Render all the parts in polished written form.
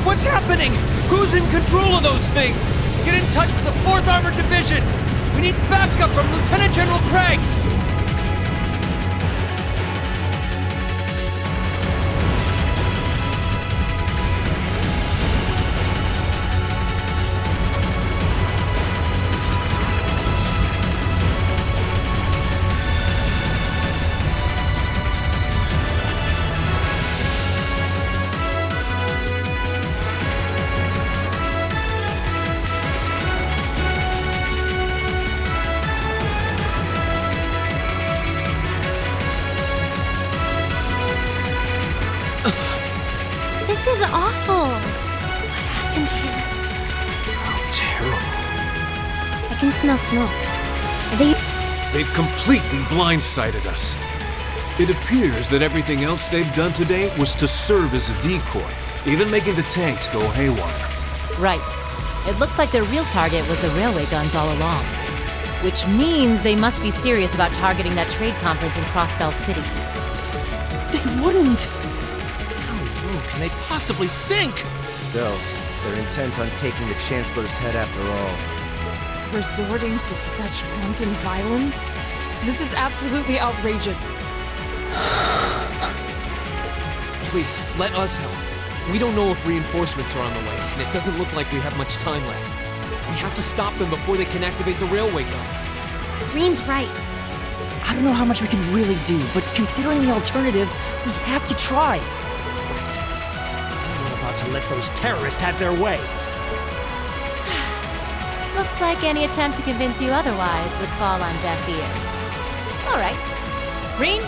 What's happening? Who's in control of those things? Get in touch with the 4th Armored Division! We need backup from Lieutenant General Craig! This is awful. What happened here? How terrible. I can smell smoke. They've completely blindsided us. It appears that everything else they've done today was to serve as a decoy, even making the tanks go haywire. Right. It looks like their real target was the railway guns all along. Which means they must be serious about targeting that trade conference in Crossbell City. They wouldn't! Can they possibly sink? So, they're intent on taking the Chancellor's head after all. Resorting to such wanton violence? This is absolutely outrageous. Please, let us help. We don't know if reinforcements are on the way, and it doesn't look like we have much time left. We have to stop them before they can activate the railway guns. Green's right. I don't know how much we can really do, but considering the alternative, we have to try. I'm not about to let those terrorists have their way. Looks Looks like any attempt to convince you otherwise would fall on deaf ears. All right. Green,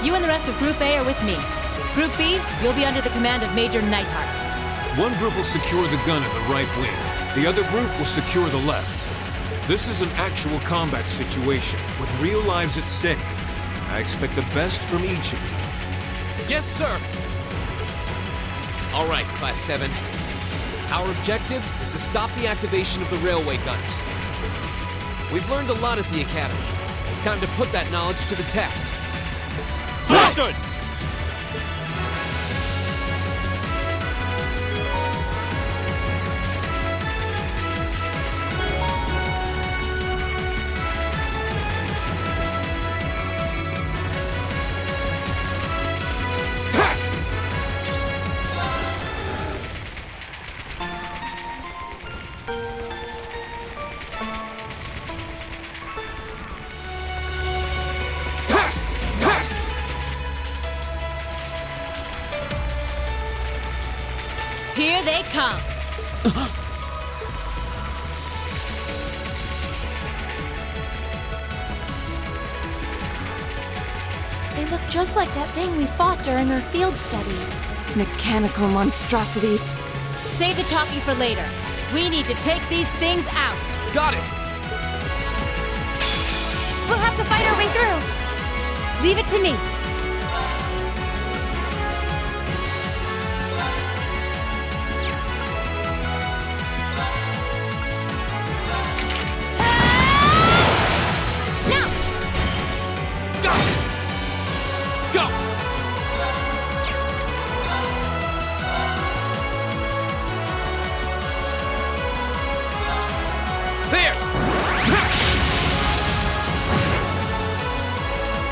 you and the rest of Group A are with me. Group B, you'll be under the command of Major Neidhart. One group will secure the gun in the right wing. The other group will secure the left. This is an actual combat situation, with real lives at stake. I expect the best from each of you. Yes, sir! All right, Class 7. Our objective is to stop the activation of the railway guns. We've learned a lot at the Academy. It's time to put that knowledge to the test. Understood! Here they come. They look just like that thing we fought during our field study. Mechanical monstrosities. Save the talking for later. We need to take these things out. Got it! We'll have to fight our way through. Leave it to me.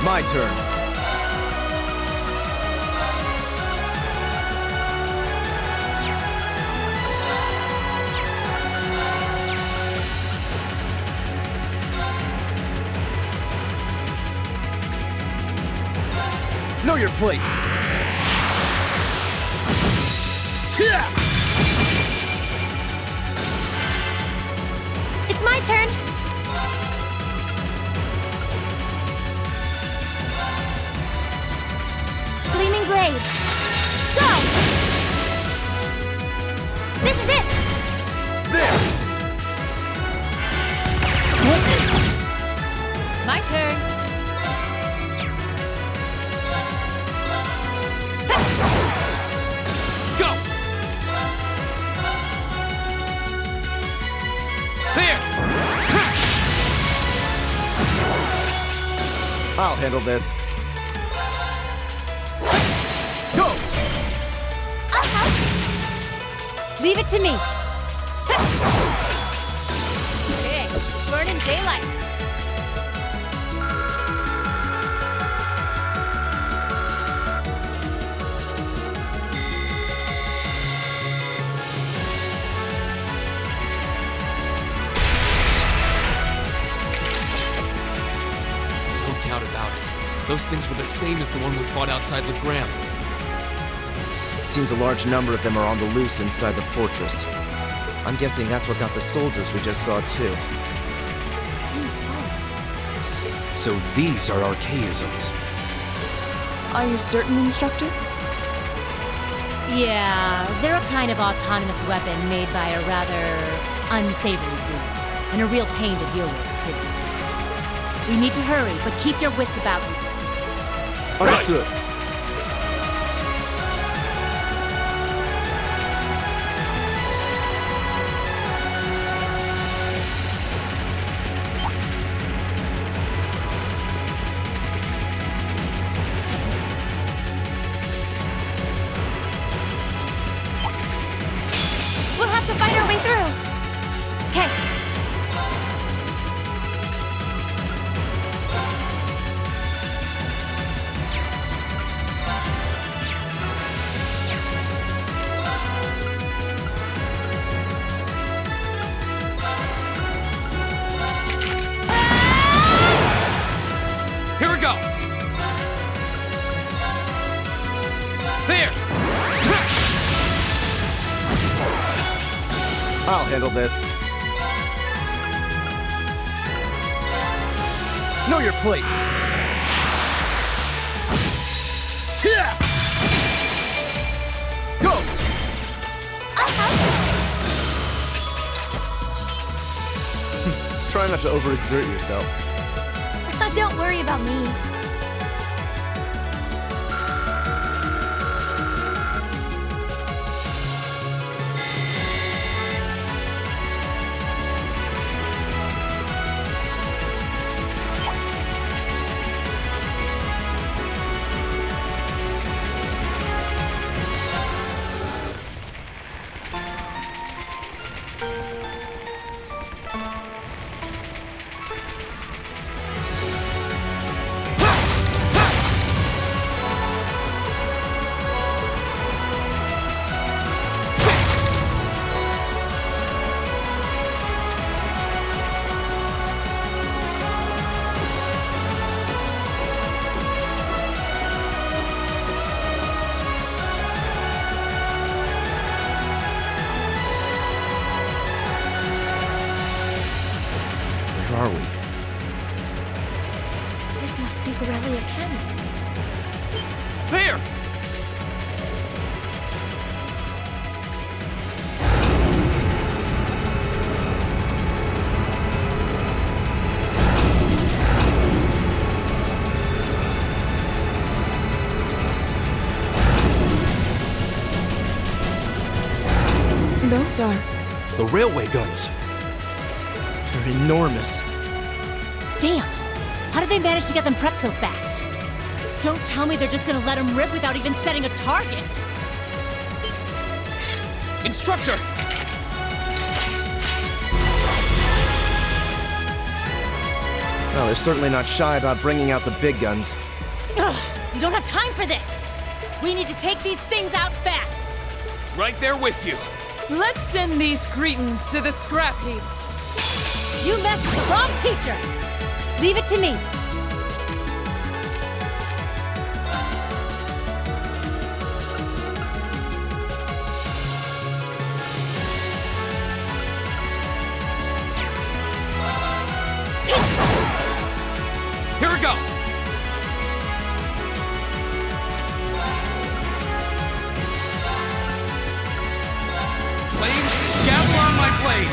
My turn. Know your place. It's my turn. Gleaming blades. Go! This is it! There! My turn. Go! There! I'll handle this. Go! I'll help. Leave it to me. Okay, burning daylight. No doubt about it. Those things were the same as the one we fought outside Legram. Seems a large number of them are on the loose inside the fortress. I'm guessing that's what got the soldiers we just saw too. Seems so. So these are archaisms. Are you certain, Instructor? Yeah, they're a kind of autonomous weapon made by a rather unsavory group, and a real pain to deal with, too. We need to hurry, but keep your wits about you. Understood. We'll have to fight our way through. Okay. Here we go! There! I'll handle this. Know your place! Yeah! Go! Try not to overexert yourself. Don't worry about me. Where are we? This must be Corellia Canyon. There! Those are... The railway guns. They're enormous. Damn! How did they manage to get them prepped so fast? Don't tell me they're just gonna let them rip without even setting a target! Instructor! Well, they're certainly not shy about bringing out the big guns. Ugh! We don't have time for this! We need to take these things out fast! Right there with you. Let's send these cretins to the scrap heap. You messed with the wrong teacher! Leave it to me! Here we go! Flames, gather on my blade!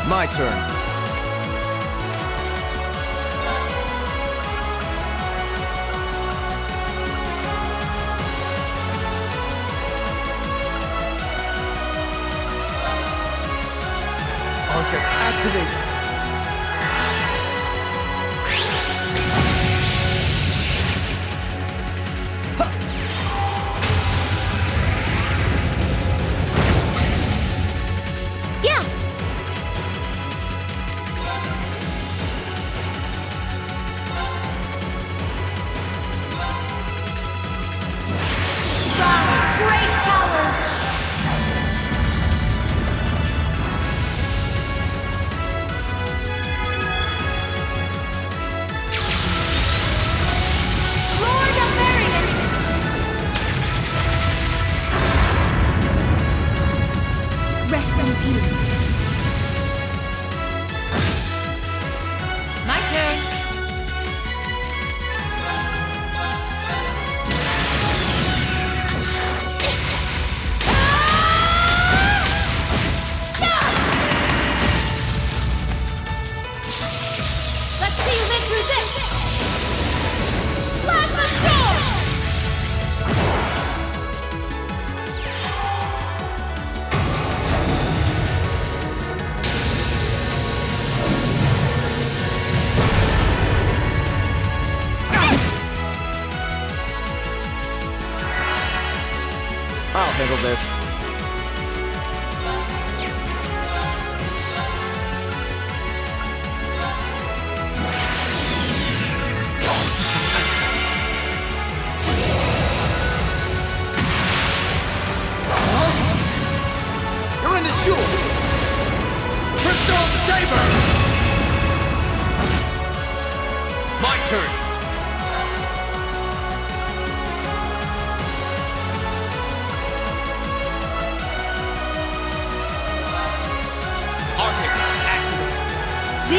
My turn. Arcus, activate! Yeah! Rise, great towers! Lord of Varian! Rest in peace. My turn! Let's see you live through this! Plasma Storm! I'll handle this. You're in the shoe! Crystal Saber! My turn!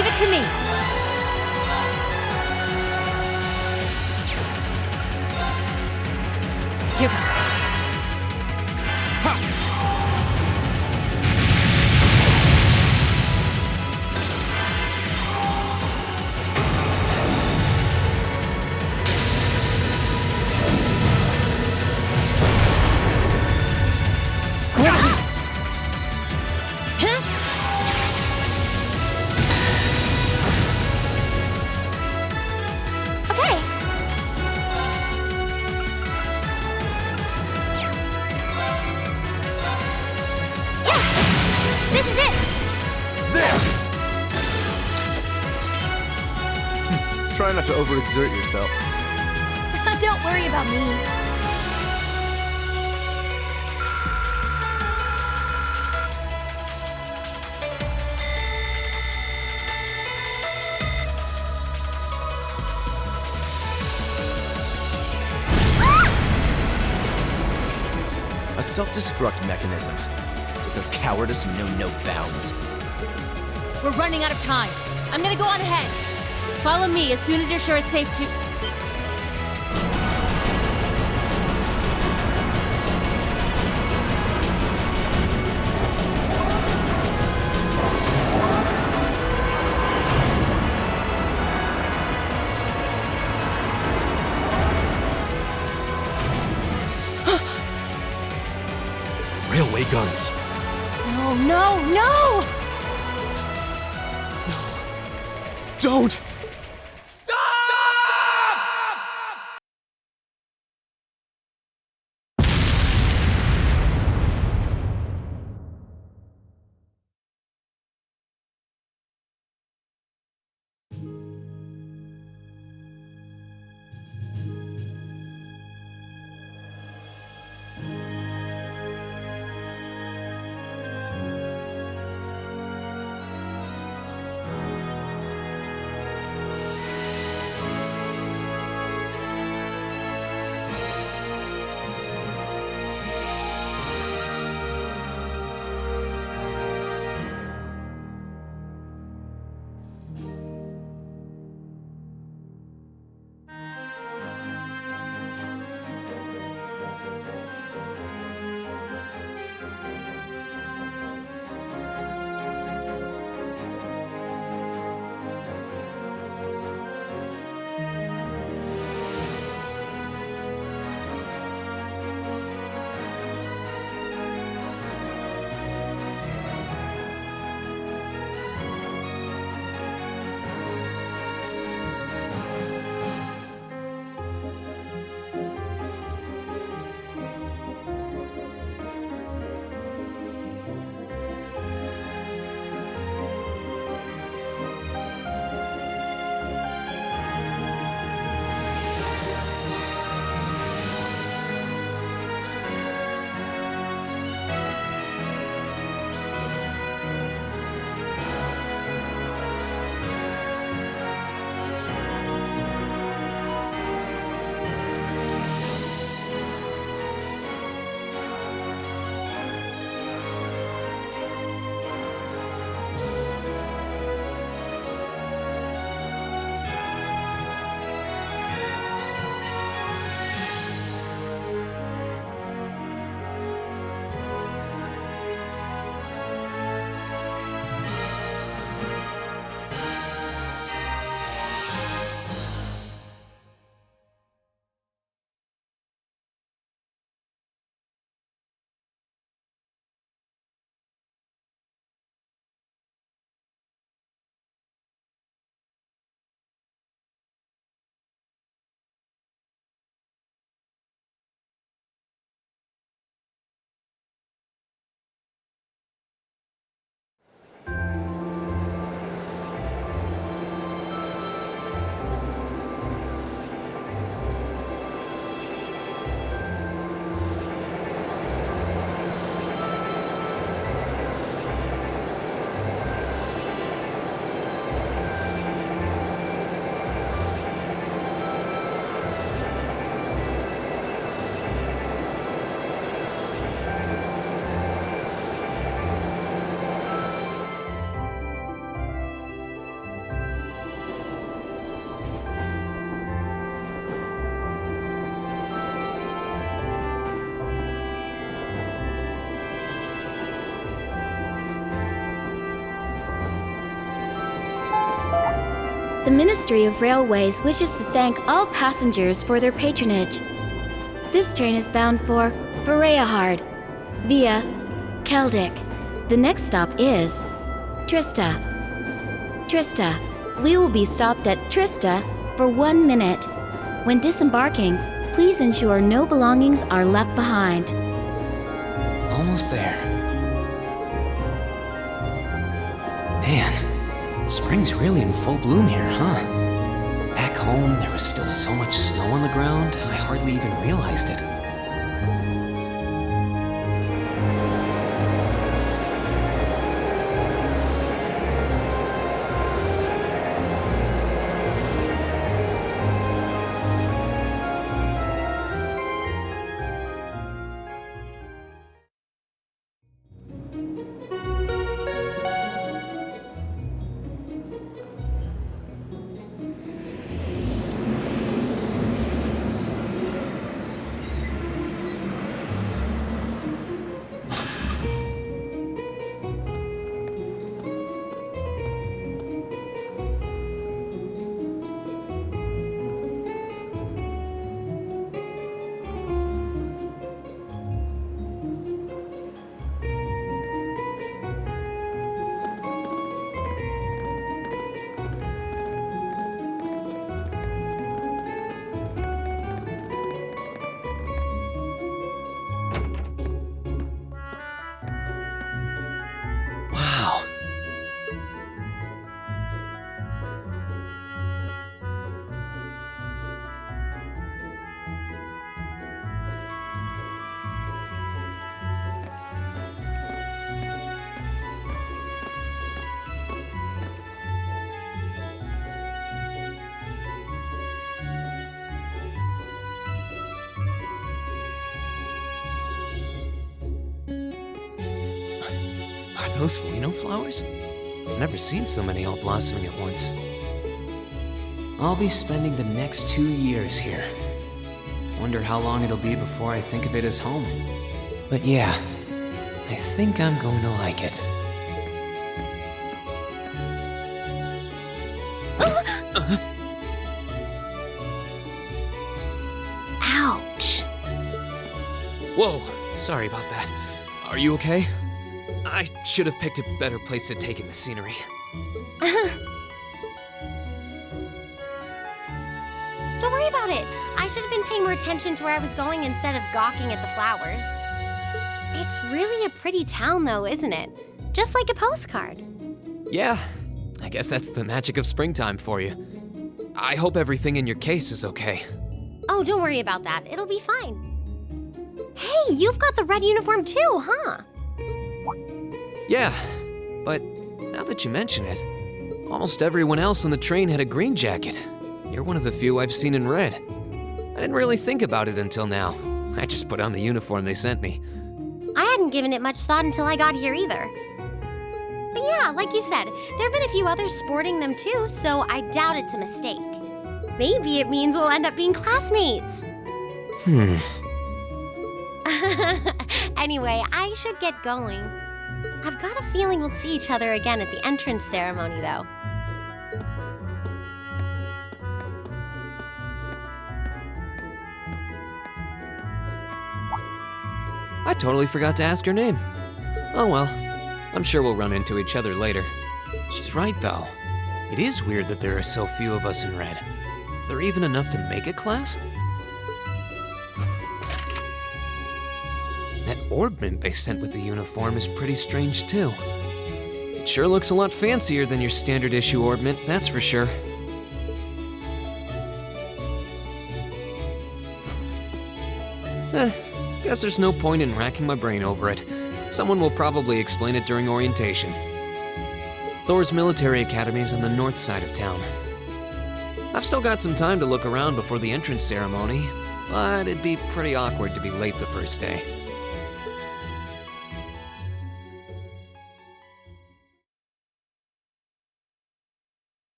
Leave it to me. Here goes. Okay. Yeah! This is it! There! Try not to overexert yourself. Don't worry about me. A self-destruct mechanism. Does their cowardice know no bounds? We're running out of time. I'm gonna go on ahead. Follow me as soon as you're sure it's safe to... Railway guns. No, no, no! Don't! The Ministry of Railways wishes to thank all passengers for their patronage. This train is bound for Bereahard via Keldic. The next stop is Trista. Trista. We will be stopped at Trista for 1 minute. When disembarking, please ensure no belongings are left behind. Almost there. Man, spring's really in full bloom here, huh? Back home, there was still so much snow on the ground, I hardly even realized it. Wow. Are those lino flowers? I've never seen so many all blossoming at once. I'll be spending the next 2 years here. Wonder how long it'll be before I think of it as home. But yeah, I think I'm going to like it. Ouch. Whoa, sorry about that. Are you okay? I should have picked a better place to take in the scenery. Don't worry about it. I should have been paying more attention to where I was going instead of gawking at the flowers. It's really a pretty town, though, isn't it? Just like a postcard. Yeah, I guess that's the magic of springtime for you. I hope everything in your case is okay. Oh, don't worry about that. It'll be fine. Hey, you've got the red uniform too, huh? Yeah, but now that you mention it, almost everyone else on the train had a green jacket. You're one of the few I've seen in red. I didn't really think about it until now. I just put on the uniform they sent me. I hadn't given it much thought until I got here either. But yeah, like you said, there have been a few others sporting them too, so I doubt it's a mistake. Maybe it means we'll end up being classmates. Anyway, I should get going. I've got a feeling we'll see each other again at the entrance ceremony, though. I totally forgot to ask her name. Oh well, I'm sure we'll run into each other later. She's right, though. It is weird that there are so few of us in red. Are there even enough to make a class? That orbment they sent with the uniform is pretty strange, too. It sure looks a lot fancier than your standard issue orbment, that's for sure. Guess there's no point in racking my brain over it. Someone will probably explain it during orientation. Thor's military academy's on the north side of town. I've still got some time to look around before the entrance ceremony, but it'd be pretty awkward to be late the first day.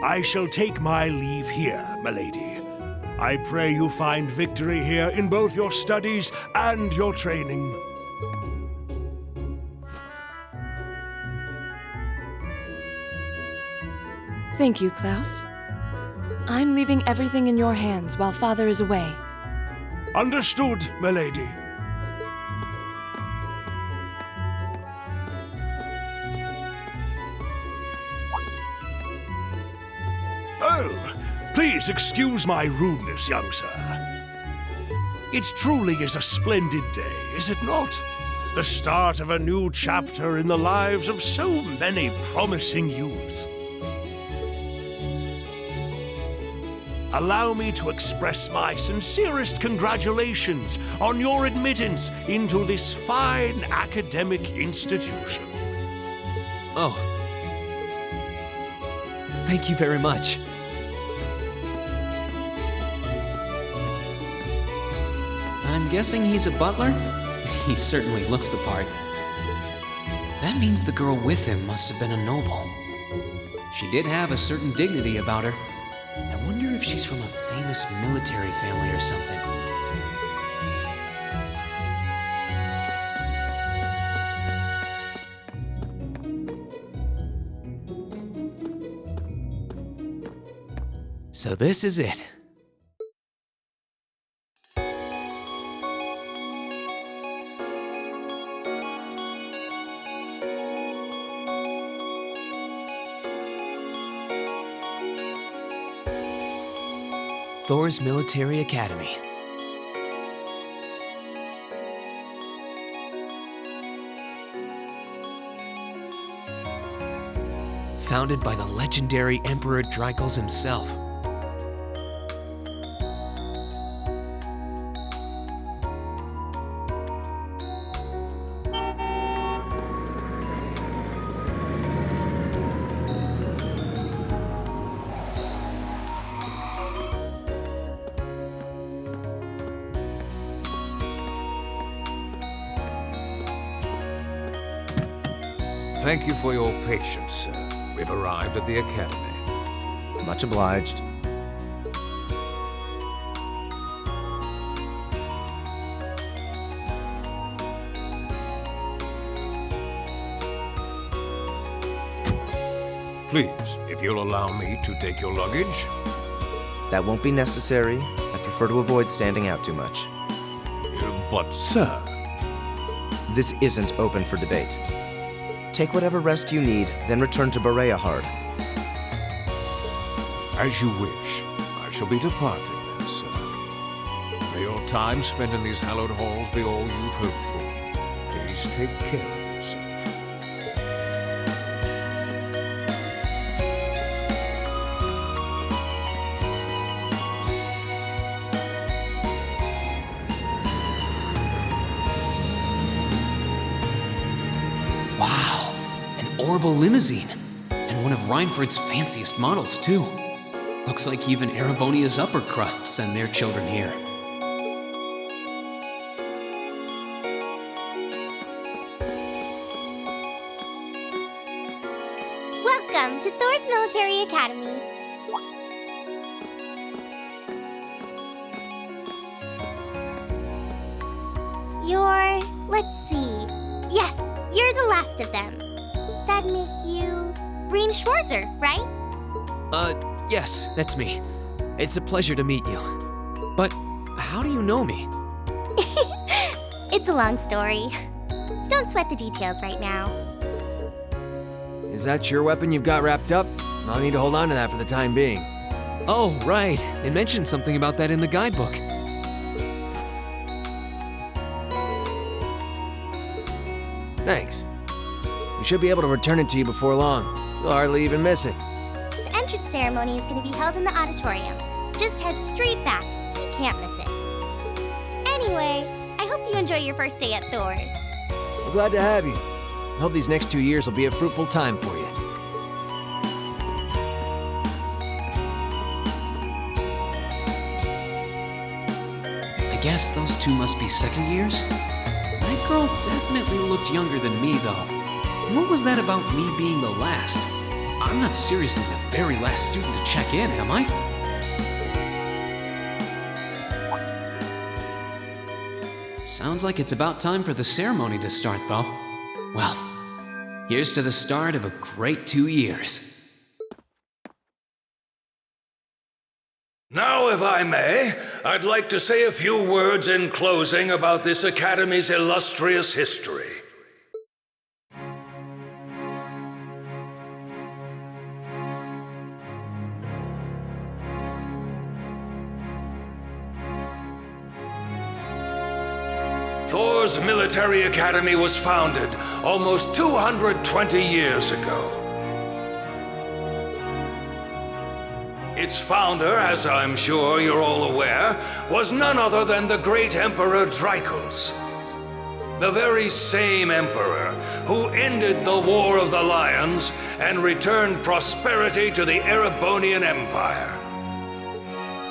I shall take my leave here, milady. I pray you find victory here in both your studies and your training. Thank you, Klaus. I'm leaving everything in your hands while Father is away. Understood, milady. Oh, please excuse my rudeness, young sir. It truly is a splendid day, is it not? The start of a new chapter in the lives of so many promising youths. Allow me to express my sincerest congratulations on your admittance into this fine academic institution. Oh. Thank you very much. I'm guessing he's a butler? He certainly looks the part. That means the girl with him must have been a noble. She did have a certain dignity about her. I wonder if she's from a famous military family or something. So this is it. Thor's Military Academy. Founded by the legendary Emperor Dreikels himself. Thank you for your patience, sir. We've arrived at the academy. Much obliged. Please, if you'll allow me to take your luggage. That won't be necessary. I prefer to avoid standing out too much. But, sir... This isn't open for debate. Take whatever rest you need, then return to Bereahard. As you wish. I shall be departing then, sir. May your time spent in these hallowed halls be all you've hoped for. Please take care of yourself. Wow, an Orbital limousine. And one of Reinford's fanciest models, too. Looks like even Erebonia's upper crust send their children here. Welcome to Thor's Military Academy. Let's see. Yes, you're the last of them. That'd make you Rean Schwarzer, right? Yes, that's me. It's a pleasure to meet you. But how do you know me? It's a long story. Don't sweat the details right now. Is that your weapon you've got wrapped up? I'll need to hold on to that for the time being. Oh, right. It mentioned something about that in the guidebook. Thanks. We should be able to return it to you before long. You'll hardly even miss it. The entrance ceremony is going to be held in the auditorium. Just head straight back. You can't miss it. Anyway, I hope you enjoy your first day at Thor's. We're glad to have you. I hope these next 2 years will be a fruitful time for you. I guess those two must be second years? That girl definitely looked younger than me, though. What was that about me being the last? I'm not seriously the very last student to check in, am I? Sounds like it's about time for the ceremony to start, though. Well, here's to the start of a great 2 years. Now, if I may, I'd like to say a few words in closing about this Academy's illustrious history. Thor's military academy was founded almost 220 years ago. Its founder, as I'm sure you're all aware, was none other than the great Emperor Dracos. The very same emperor who ended the War of the Lions and returned prosperity to the Erebonian Empire.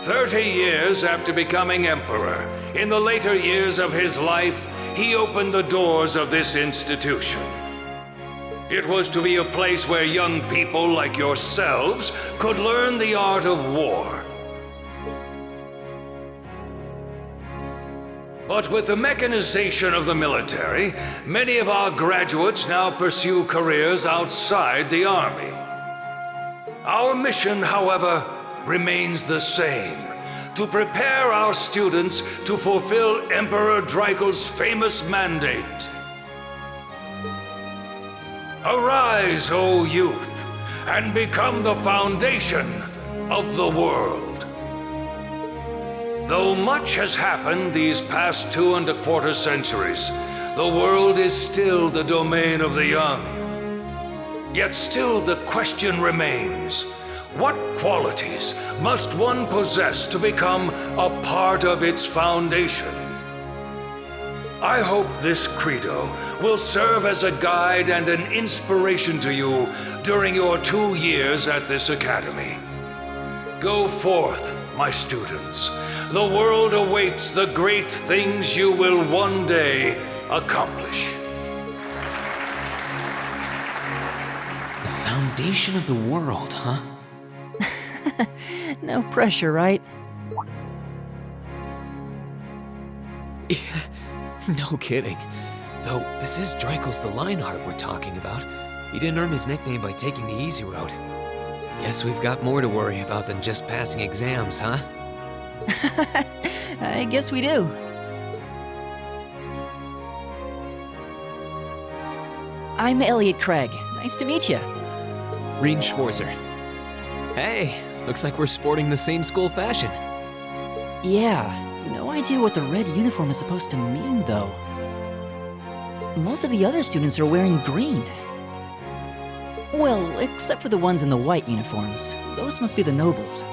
30 years after becoming emperor, in the later years of his life, he opened the doors of this institution. It was to be a place where young people like yourselves could learn the art of war. But with the mechanization of the military, many of our graduates now pursue careers outside the army. Our mission, however, remains the same: to prepare our students to fulfill Emperor Dracos' famous mandate. Arise, O youth, and become the foundation of the world. Though much has happened these past 2¼ centuries, the world is still the domain of the young. Yet still the question remains: what qualities must one possess to become a part of its foundation? I hope this credo will serve as a guide and an inspiration to you during your 2 years at this academy. Go forth, my students. The world awaits the great things you will one day accomplish. The foundation of the world, huh? No pressure, right? No kidding. Though, this is Dracos the Lionheart we're talking about. He didn't earn his nickname by taking the easy road. Guess we've got more to worry about than just passing exams, huh? I guess we do. I'm Elliot Craig. Nice to meet you. Reen Schwarzer. Hey, looks like we're sporting the same school fashion. Yeah, no idea what the red uniform is supposed to mean, though. Most of the other students are wearing green. Well, except for the ones in the white uniforms. Those must be the nobles.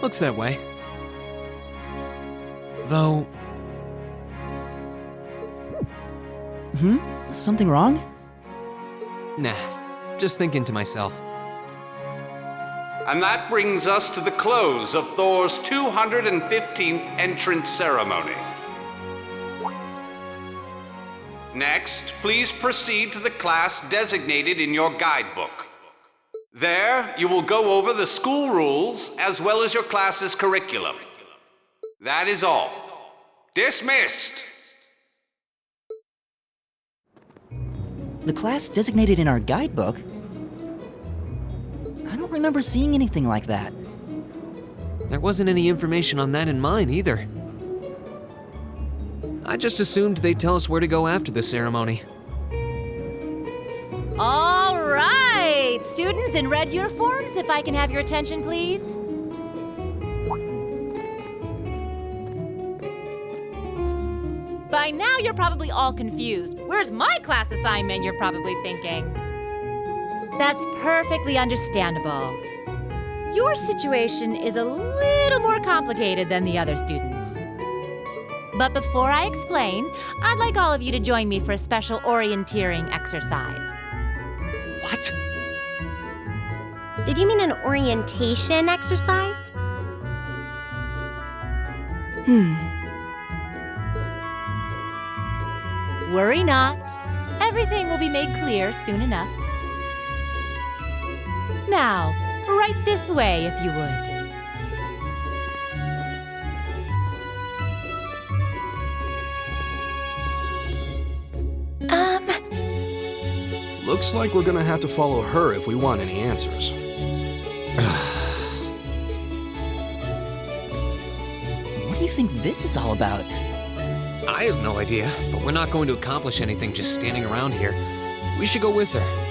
Looks that way. Though... Something wrong? Nah, just thinking to myself. And that brings us to the close of Thor's 215th entrance ceremony. Next, please proceed to the class designated in your guidebook. There, you will go over the school rules as well as your class's curriculum. That is all. Dismissed! The class designated in our guidebook? I don't remember seeing anything like that. There wasn't any information on that in mine either. I just assumed they'd tell us where to go after the ceremony. All right! Students in red uniforms, if I can have your attention, please. By now, you're probably all confused. Where's my class assignment, you're probably thinking. That's perfectly understandable. Your situation is a little more complicated than the other students. But before I explain, I'd like all of you to join me for a special orienteering exercise. What? Did you mean an orientation exercise? Worry not. Everything will be made clear soon enough. Now, right this way, if you would. Looks like we're gonna have to follow her if we want any answers. What do you think this is all about? I have no idea, but we're not going to accomplish anything just standing around here. We should go with her.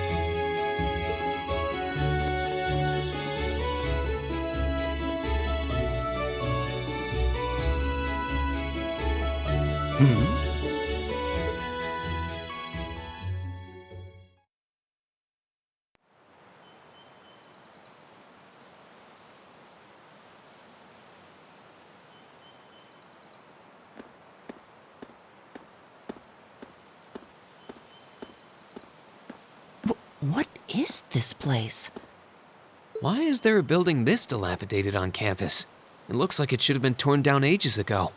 What is this place? Why is there a building this dilapidated on campus? It looks like it should have been torn down ages ago.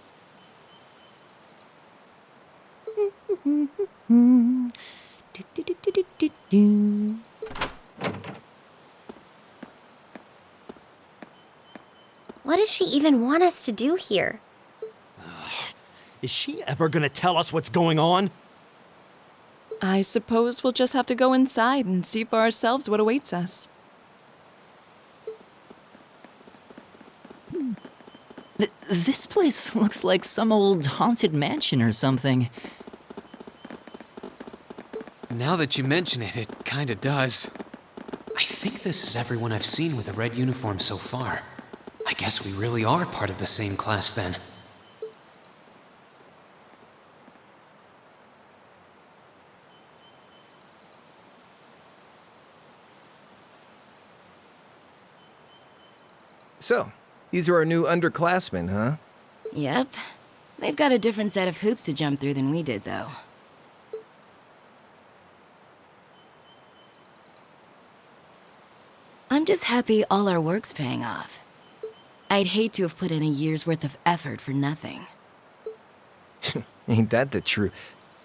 What does she even want us to do here? Is she ever gonna tell us what's going on? I suppose we'll just have to go inside and see for ourselves what awaits us. This place looks like some old haunted mansion or something. Now that you mention it, it kinda does. I think this is everyone I've seen with a red uniform so far. I guess we really are part of the same class then. So, these are our new underclassmen, huh? Yep. They've got a different set of hoops to jump through than we did, though. I'm just happy all our work's paying off. I'd hate to have put in a year's worth of effort for nothing. Ain't that the truth?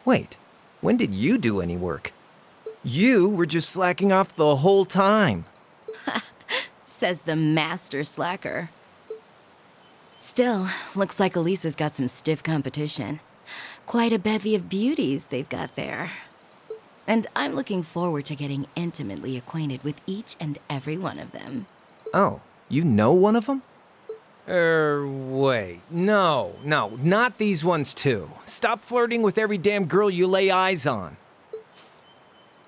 Wait, when did you do any work? You were just slacking off the whole time. Says the master slacker. Still, looks like Elisa's got some stiff competition. Quite a bevy of beauties they've got there. And I'm looking forward to getting intimately acquainted with each and every one of them. Oh, you know one of them? Wait. No, not these ones too. Stop flirting with every damn girl you lay eyes on.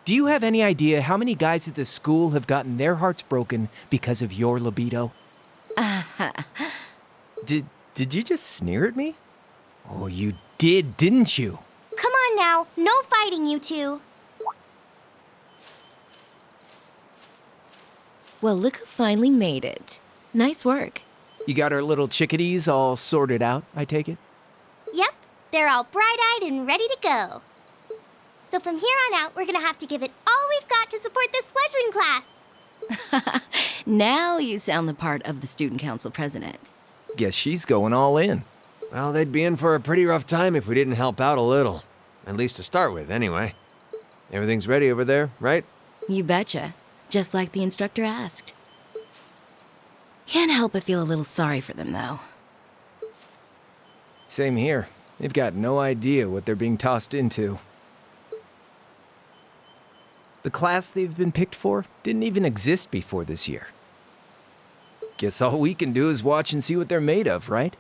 Do you have any idea how many guys at this school have gotten their hearts broken because of your libido? Did you just sneer at me? Oh, you did, didn't you? Come on now, no fighting, you two. Well, look who finally made it. Nice work. You got our little chickadees all sorted out, I take it? Yep, they're all bright-eyed and ready to go. So from here on out, we're gonna have to give it all we've got to support this fledgling class. Now you sound the part of the student council president. Guess she's going all in. Well, they'd be in for a pretty rough time if we didn't help out a little. At least to start with, anyway. Everything's ready over there, right? You betcha. Just like the instructor asked. Can't help but feel a little sorry for them, though. Same here. They've got no idea what they're being tossed into. The class they've been picked for didn't even exist before this year. Guess all we can do is watch and see what they're made of, right?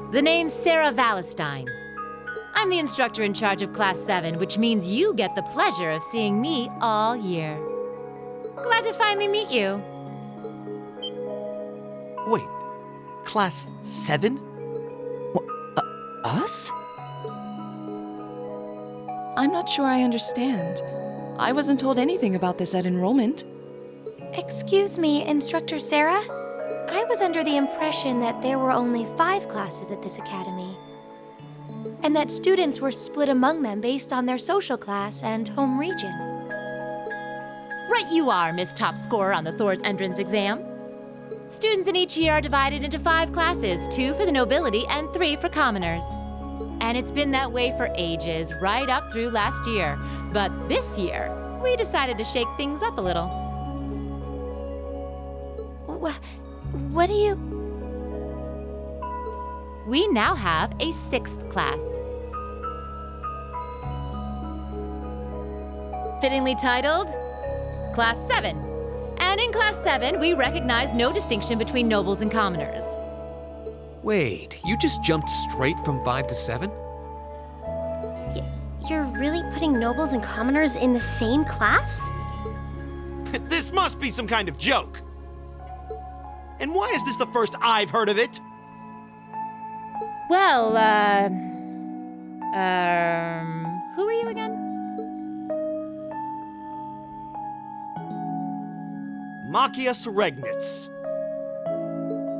The name's Sarah Valestine. I'm the instructor in charge of Class 7, which means you get the pleasure of seeing me all year. Glad to finally meet you. Wait, Class 7? Us? I'm not sure I understand. I wasn't told anything about this at enrollment. Excuse me, Instructor Sarah? I was under the impression that there were only 5 classes at this academy, and that students were split among them based on their social class and home region. Right you are, Miss Top Scorer on the Thor's entrance exam. Students in each year are divided into 5 classes, 2 for the nobility and 3 for commoners. And it's been that way for ages, right up through last year. But this year, we decided to shake things up a little. What do you... We now have a 6th class. Fittingly titled, Class 7. And in Class 7, we recognize no distinction between nobles and commoners. Wait, you just jumped straight from 5 to 7? You're really putting nobles and commoners in the same class? This must be some kind of joke. And why is this the first I've heard of it? Well, who are you again? Machias Regnitz.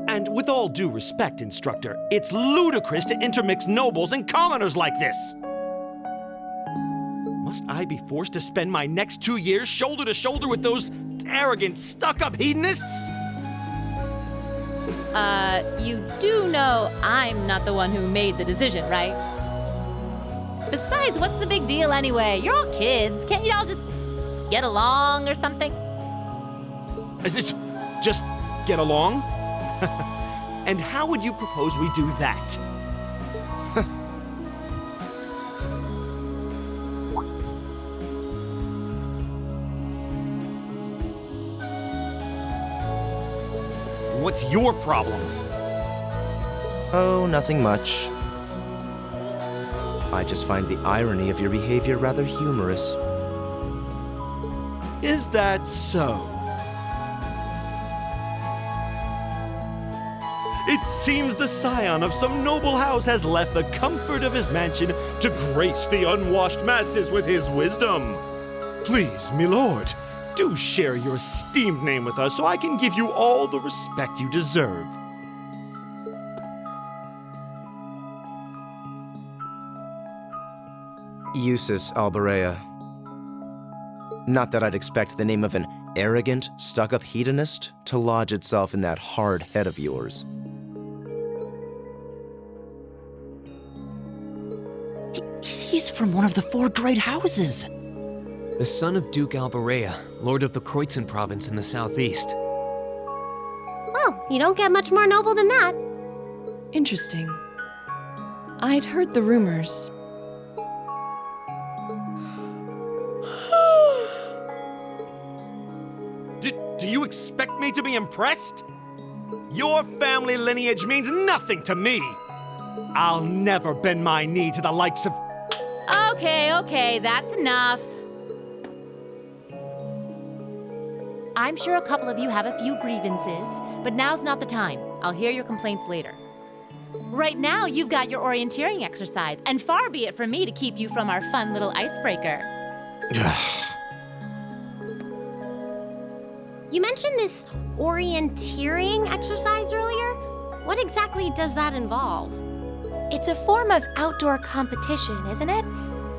And with all due respect, instructor, it's ludicrous to intermix nobles and commoners like this. Must I be forced to spend my next 2 years shoulder to shoulder with those arrogant, stuck-up hedonists? You do know I'm not the one who made the decision, right? Besides, what's the big deal anyway? You're all kids. Can't you all just get along or something? Just get along? And how would you propose we do that? What's your problem? Oh, nothing much. I just find the irony of your behavior rather humorous. Is that so? It seems the scion of some noble house has left the comfort of his mansion to grace the unwashed masses with his wisdom. Please, milord, do share your esteemed name with us so I can give you all the respect you deserve. Eustace Alberea. Not that I'd expect the name of an arrogant, stuck-up hedonist to lodge itself in that hard head of yours. He's from one of the 4 great houses. The son of Duke Alberea, Lord of the Kreutzen province in the southeast. Well, you don't get much more noble than that. Interesting. I'd heard the rumors. Do you expect me to be impressed? Your family lineage means nothing to me. I'll never bend my knee to the likes of... Okay, that's enough. I'm sure a couple of you have a few grievances, but now's not the time. I'll hear your complaints later. Right now, you've got your orienteering exercise, and far be it from me to keep you from our fun little icebreaker. You mentioned this orienteering exercise earlier. What exactly does that involve? It's a form of outdoor competition, isn't it?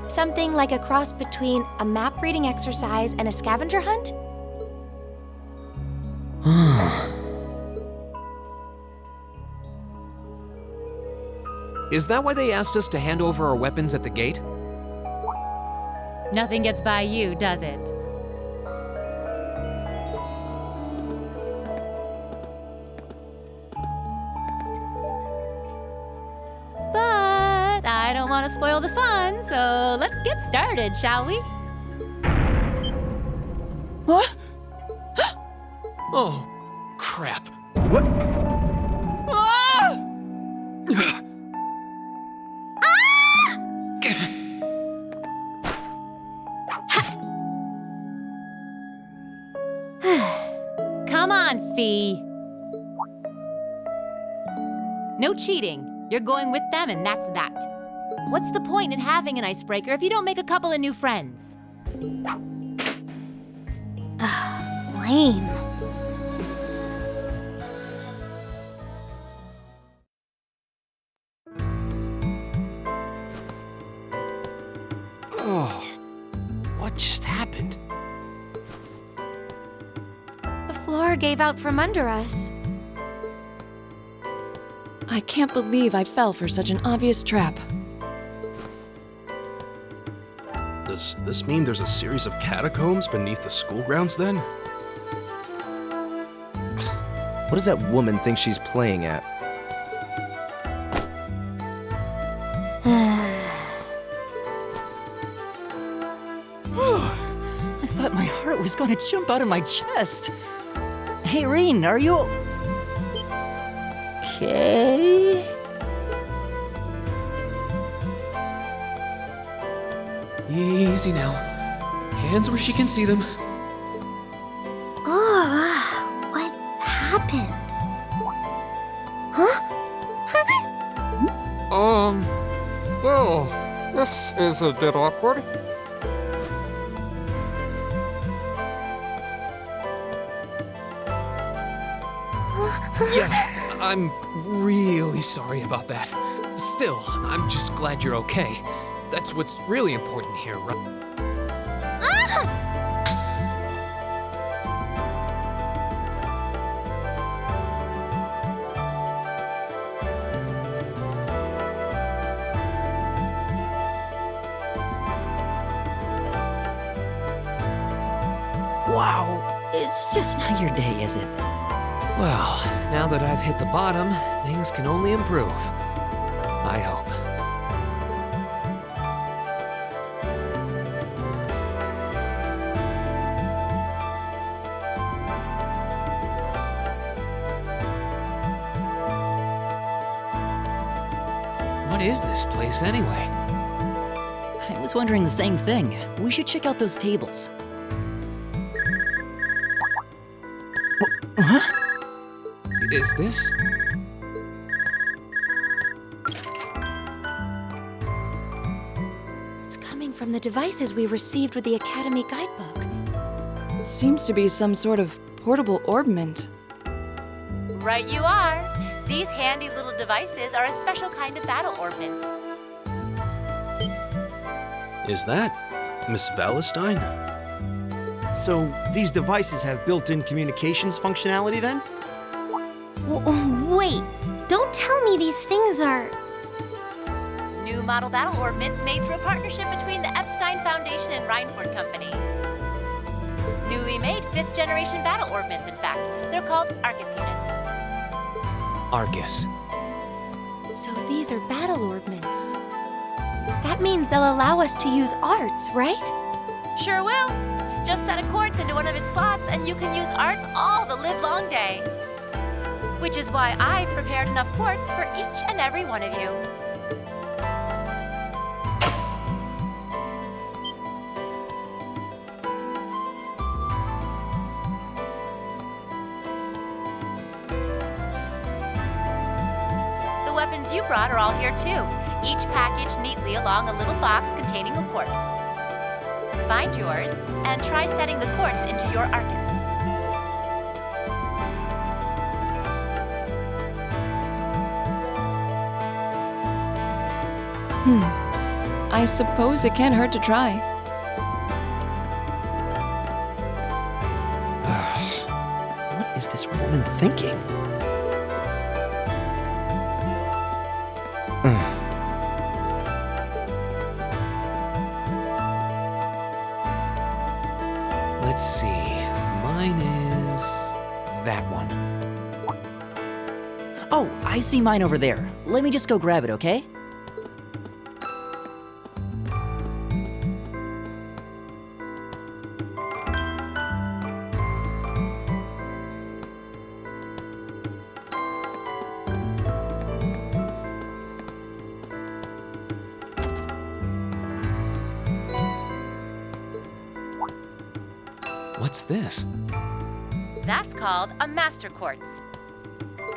Something like a cross between a map-reading exercise and a scavenger hunt? Is that why they asked us to hand over our weapons at the gate? Nothing gets by you, does it? But I don't want to spoil the fun, so let's get started, shall we? What? Oh, crap. What? Come on, Fee. No cheating. You're going with them, and that's that. What's the point in having an icebreaker if you don't make a couple of new friends? Lame. floor gave out from under us. I can't believe I fell for such an obvious trap. Does this mean there's a series of catacombs beneath the school grounds then? What does that woman think she's playing at? I thought my heart was going to jump out of my chest. Hey, Reen, are you okay? Easy now. Hands where she can see them. Oh, what happened? Huh? Well, this is a bit awkward. Yeah, I'm really sorry about that. Still, I'm just glad you're okay. That's what's really important here, right? Wow, it's just not your day, is it? Well, now that I've hit the bottom, things can only improve. I hope. What is this place anyway? I was wondering the same thing. We should check out those tables. Huh? Is this? It's coming from the devices we received with the Academy guidebook. Seems to be some sort of portable orbment. Right you are. These handy little devices are a special kind of battle orbment. Is that Miss Valestine? So, these devices have built-in communications functionality then? Wait, don't tell me these things are... New model battle orbments made through a partnership between the Epstein Foundation and Reinford Company. Newly made 5th generation battle orbments, in fact. They're called Arcus units. Arcus. So these are battle orbments. That means they'll allow us to use arts, right? Sure will. Just set a quartz into one of its slots and you can use arts all the livelong day. Which is why I prepared enough quartz for each and every one of you. The weapons you brought are all here too, each packaged neatly along a little box containing a quartz. Find yours and try setting the quartz into your Arcus. I suppose it can't hurt to try. What is this woman thinking? Let's see. Mine is that one. Oh, I see mine over there. Let me just go grab it, okay? What's this? That's called a master quartz.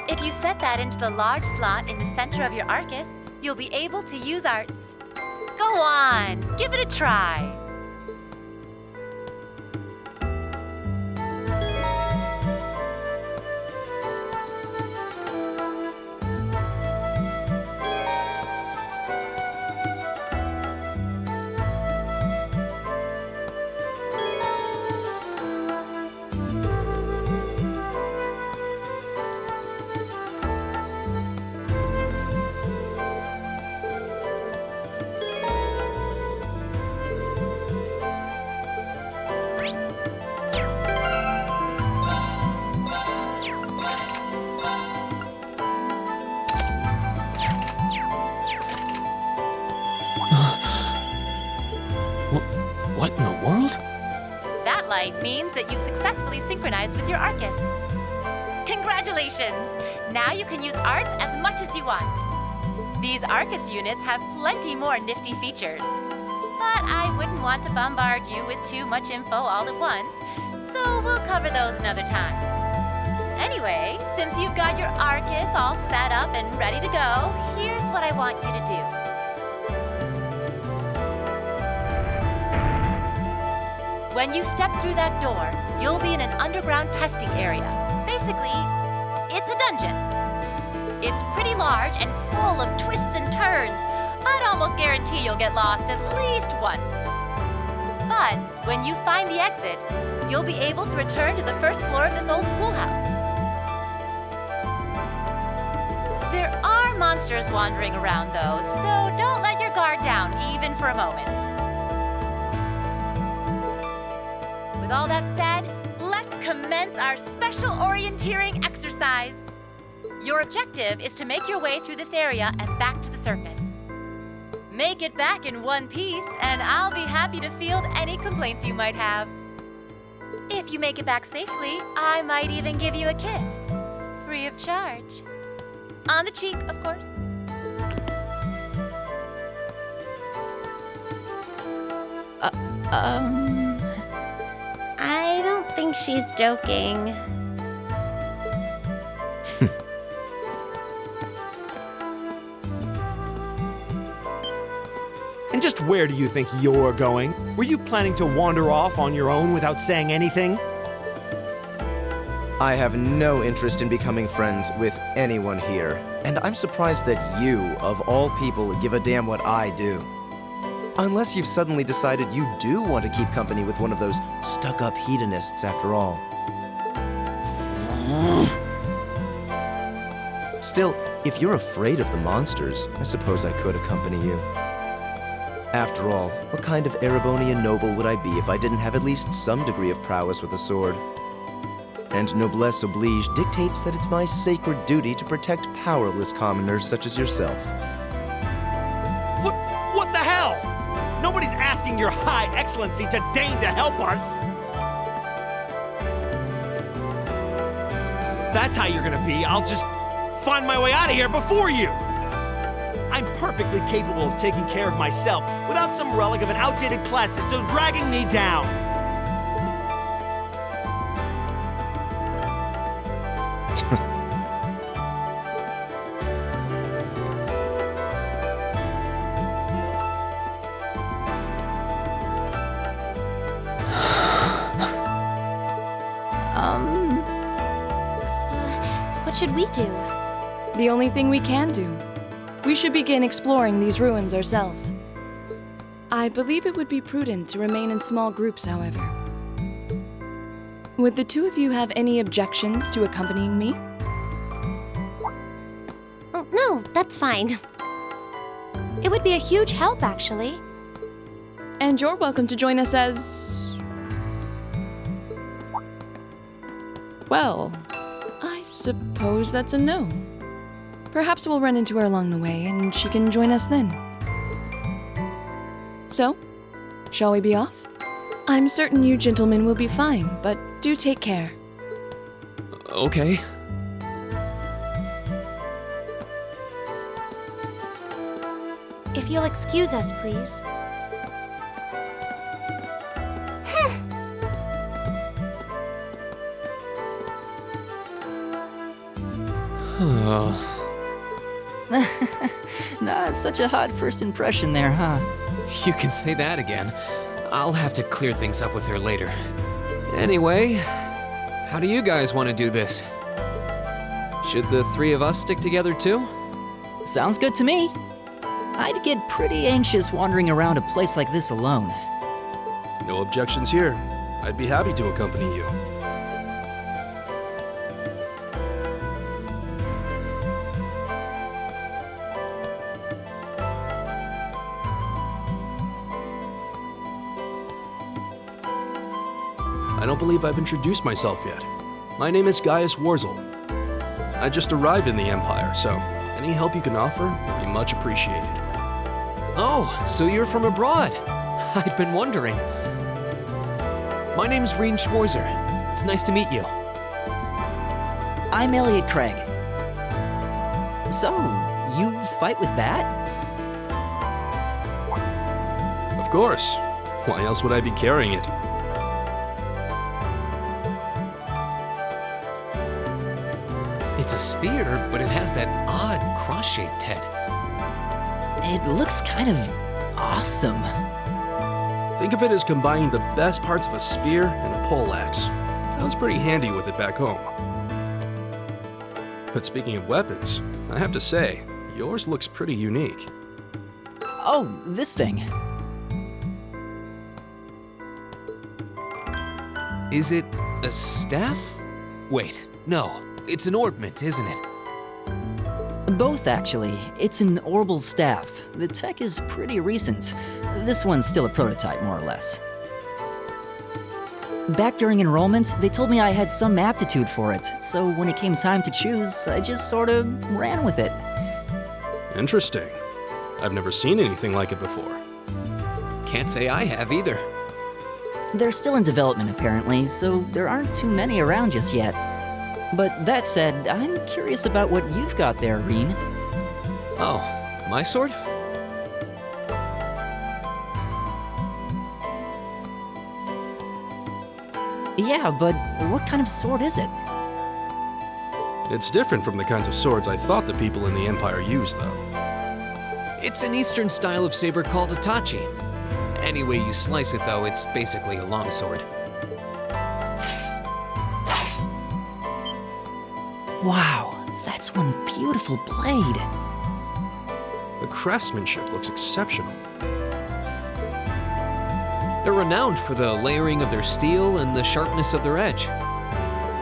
If you set that into the large slot in the center of your Arcus, you'll be able to use arts. Go on, give it a try. means that you've successfully synchronized with your Arcus. Congratulations! Now you can use arts as much as you want. These Arcus units have plenty more nifty features. But I wouldn't want to bombard you with too much info all at once, so we'll cover those another time. Anyway, since you've got your Arcus all set up and ready to go, here's what I want you to do. When you step through that door, you'll be in an underground testing area. Basically, it's a dungeon. It's pretty large and full of twists and turns. I'd almost guarantee you'll get lost at least once. But when you find the exit, you'll be able to return to the first floor of this old schoolhouse. There are monsters wandering around, though, so don't let your guard down even for a moment. With all that said, let's commence our special orienteering exercise. Your objective is to make your way through this area and back to the surface. Make it back in one piece, and I'll be happy to field any complaints you might have. If you make it back safely, I might even give you a kiss. Free of charge. On the cheek, of course. I don't think she's joking. And just where do you think you're going? Were you planning to wander off on your own without saying anything? I have no interest in becoming friends with anyone here, and I'm surprised that you, of all people, give a damn what I do. Unless you've suddenly decided you do want to keep company with one of those stuck-up hedonists after all. Still, if you're afraid of the monsters, I suppose I could accompany you. After all, what kind of Erebonian noble would I be if I didn't have at least some degree of prowess with a sword? And noblesse oblige dictates that it's my sacred duty to protect powerless commoners such as yourself. What the hell? Nobody's asking your High Excellency to deign to help us! If that's how you're gonna be, I'll just find my way out of here before you! I'm perfectly capable of taking care of myself without some relic of an outdated class system dragging me down. What should we do? The only thing we can do. We should begin exploring these ruins ourselves. I believe it would be prudent to remain in small groups, however. Would the two of you have any objections to accompanying me? Oh, no, that's fine. It would be a huge help, actually. And you're welcome to join us as... well, I suppose that's a no. Perhaps we'll run into her along the way, and she can join us then. So, shall we be off? I'm certain you gentlemen will be fine, but do take care. Okay. If you'll excuse us, please. Not such a hot first impression there, huh? You can say that again. I'll have to clear things up with her later. Anyway, how do you guys want to do this? Should the three of us stick together too? Sounds good to me. I'd get pretty anxious wandering around a place like this alone. No objections here. I'd be happy to accompany you. I don't believe I've introduced myself yet. My name is Gaius Warzel. I just arrived in the Empire, so any help you can offer would be much appreciated. Oh, so you're from abroad. I'd been wondering. My name's Reen Schwarzer. It's nice to meet you. I'm Elliot Craig. So, you fight with that? Of course. Why else would I be carrying it? It's a spear, but it has that odd cross-shaped head. It looks kind of awesome. Think of it as combining the best parts of a spear and a poleaxe. I was pretty handy with it back home. But speaking of weapons, I have to say, yours looks pretty unique. Oh, this thing. Is it a staff? Wait, no. It's an orbment, isn't it? Both, actually. It's an orbal staff. The tech is pretty recent. This one's still a prototype, more or less. Back during enrollment, they told me I had some aptitude for it, so when it came time to choose, I just sort of ran with it. Interesting. I've never seen anything like it before. Can't say I have either. They're still in development, apparently, so there aren't too many around just yet. But that said, I'm curious about what you've got there, Reen. Oh, my sword? Yeah, but what kind of sword is it? It's different from the kinds of swords I thought the people in the Empire used, though. It's an Eastern style of saber called a tachi. Any way you slice it, though, it's basically a longsword. Wow, that's one beautiful blade. The craftsmanship looks exceptional. They're renowned for the layering of their steel and the sharpness of their edge.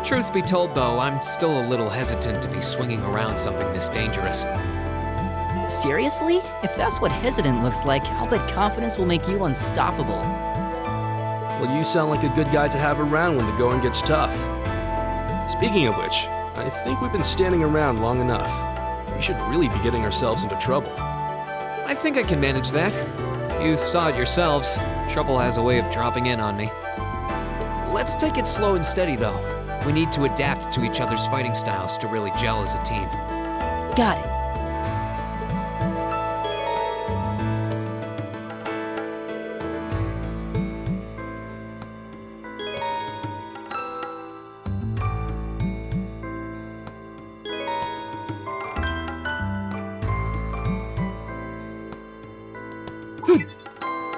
Truth be told, though, I'm still a little hesitant to be swinging around something this dangerous. Seriously? If that's what hesitant looks like, I'll bet confidence will make you unstoppable. Well, you sound like a good guy to have around when the going gets tough. Speaking of which, I think we've been standing around long enough. We should really be getting ourselves into trouble. I think I can manage that. You saw it yourselves. Trouble has a way of dropping in on me. Let's take it slow and steady, though. We need to adapt to each other's fighting styles to really gel as a team. Got it.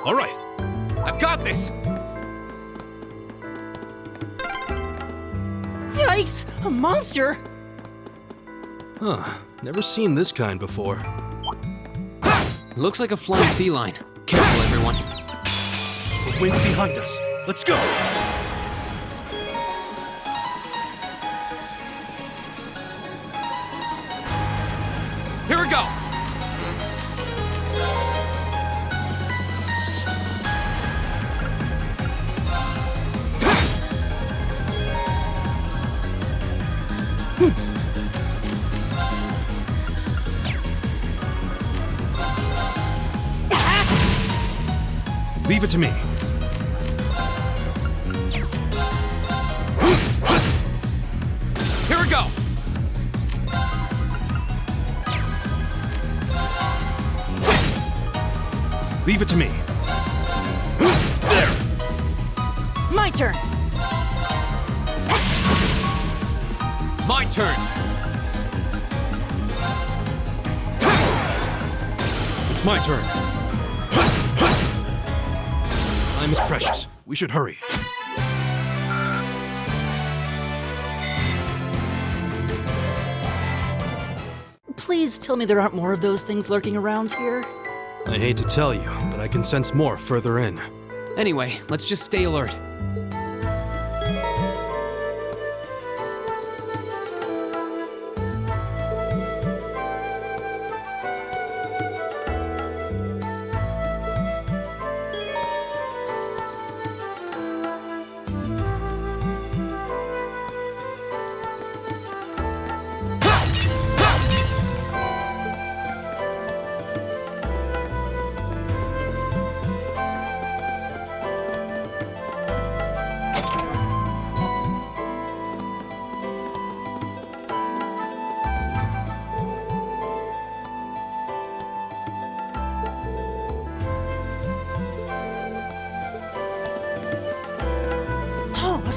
All right. I've got this! Yikes! A monster! Huh. Never seen this kind before. Looks like a flying feline. Careful, everyone. The wind's behind us. Let's go! Here we go! Leave it to me. Here we go! Leave it to me. There! My turn! My turn! It's my turn. Time is precious. We should hurry. Please tell me there aren't more of those things lurking around here. I hate to tell you, but I can sense more further in. Anyway, let's just stay alert.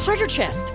treasure chest!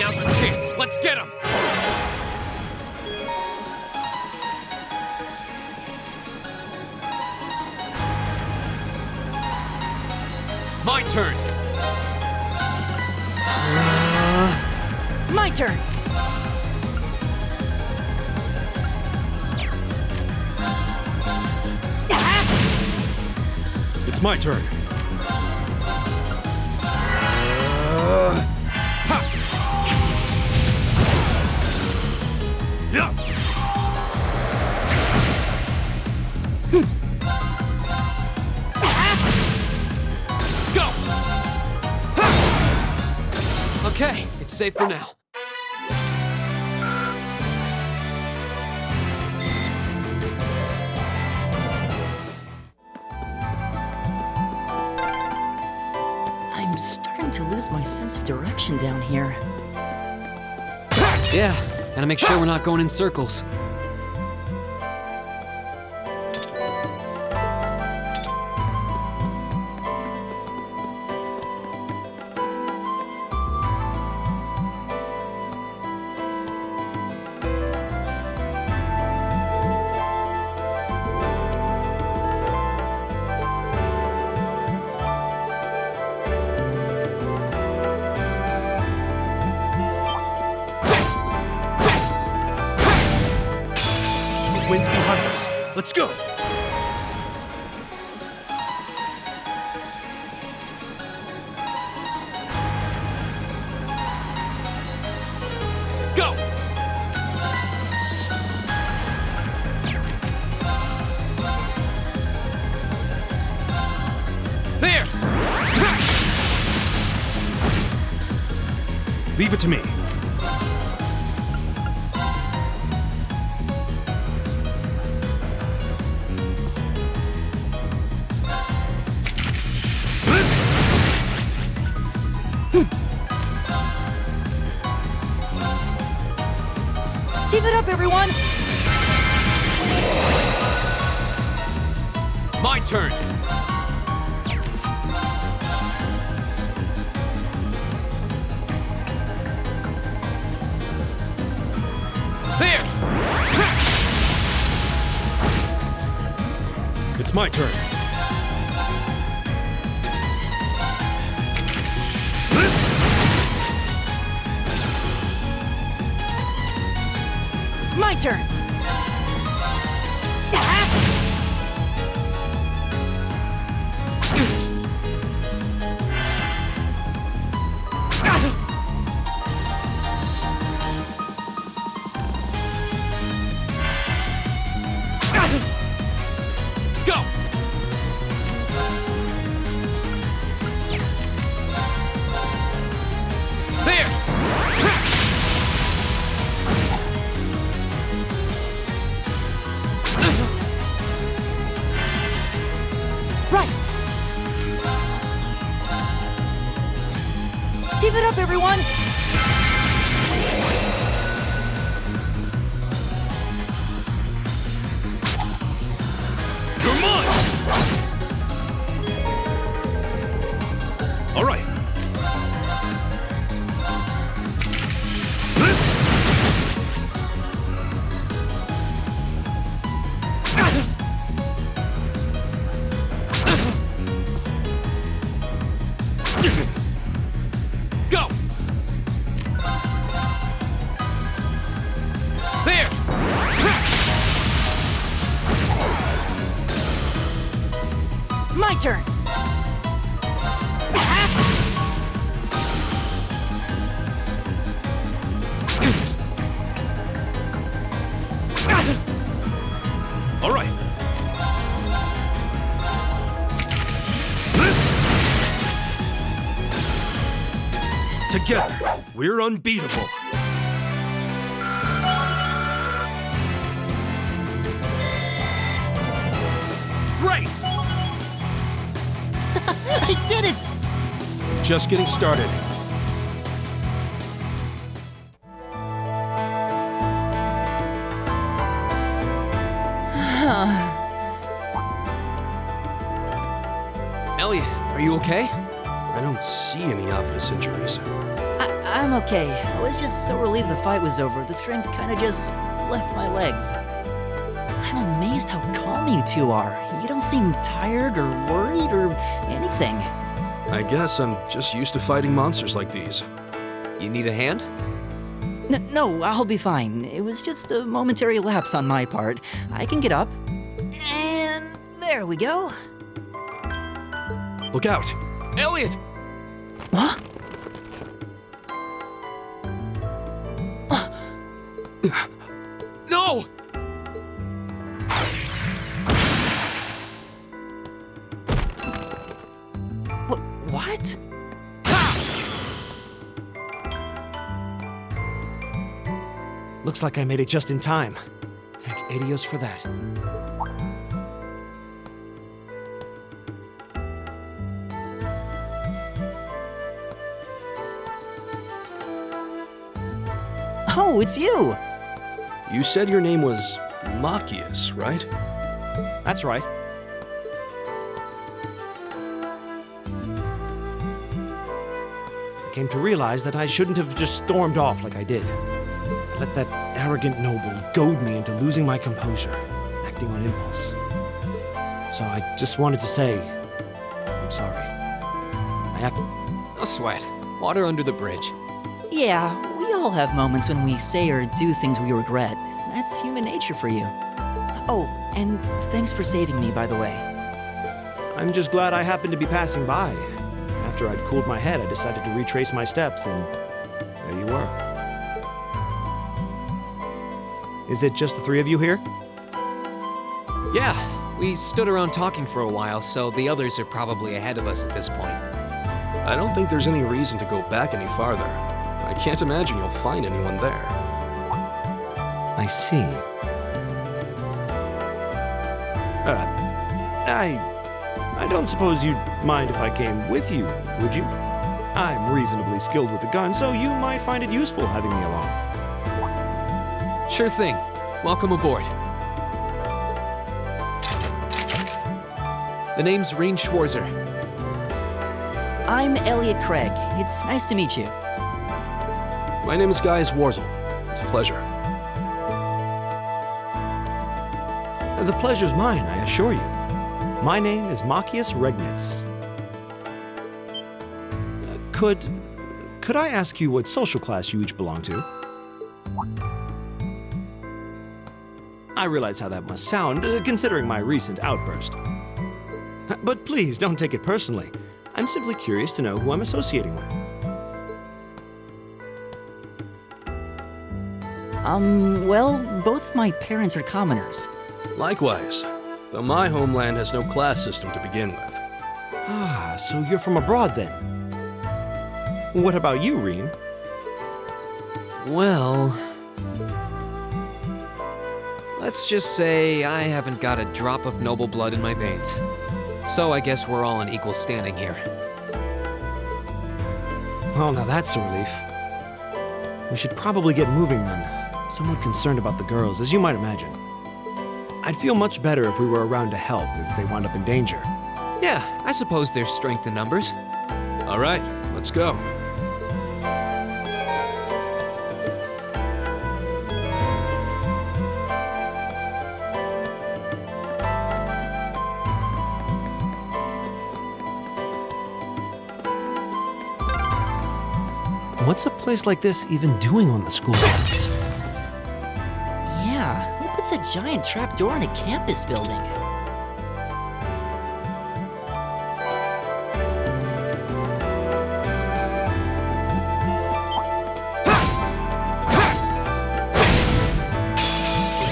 Now's our chance. Let's get him! My turn! My turn! It's my turn. Okay, it's safe for now. I'm starting to lose my sense of direction down here. Yeah, gotta make sure we're not going in circles. Wind's behind us. Let's go! Go! There! Leave it to me. Keep it up, everyone! My turn! There! It's my turn. My turn! Right! Keep it up, everyone! You're mine! All right. Go! There! My turn! All right. Together, we're unbeatable. Great! I did it! Just getting started. Elliot, are you okay? I don't see any obvious injuries. I'm okay. I was just so relieved the fight was over. The strength kind of just left my legs. I'm amazed how calm you two are. You don't seem tired or worried or anything. I guess I'm just used to fighting monsters like these. You need a hand? No, I'll be fine. It was just a momentary lapse on my part. I can get up. And there we go. Look out! Elliot! What? No! What? Looks like I made it just in time. Thank Adios for that. Oh, it's you! You said your name was Machias, right? That's right. I came to realize that I shouldn't have just stormed off like I did. I let that arrogant noble goad me into losing my composure, acting on impulse. So I just wanted to say, I'm sorry. No sweat. Water under the bridge. Yeah, we all have moments when we say or do things we regret. That's human nature for you. Oh, and thanks for saving me, by the way. I'm just glad I happened to be passing by. After I'd cooled my head, I decided to retrace my steps, and there you were. Is it just the three of you here? Yeah, we stood around talking for a while, so the others are probably ahead of us at this point. I don't think there's any reason to go back any farther. I can't imagine you'll find anyone there. I see. I don't suppose you'd mind if I came with you, would you? I'm reasonably skilled with a gun, so you might find it useful having me along. Sure thing. Welcome aboard. The name's Reen Schwarzer. I'm Elliot Craig. It's nice to meet you. My name is Guy Warzel. It's a pleasure. The pleasure's mine, I assure you. My name is Machias Regnitz. Could I ask you what social class you each belong to? I realize how that must sound, considering my recent outburst. But please, don't take it personally. I'm simply curious to know who I'm associating with. Well, both my parents are commoners. Likewise, though my homeland has no class system to begin with. Ah, so you're from abroad then? What about you, Reen? Well, let's just say I haven't got a drop of noble blood in my veins. So I guess we're all in equal standing here. Well, now that's a relief. We should probably get moving then. I'm somewhat concerned about the girls, as you might imagine. I'd feel much better if we were around to help if they wound up in danger. Yeah, I suppose there's strength in numbers. All right, let's go. What's a place like this even doing on the school grounds? Yeah, who puts a giant trapdoor in a campus building?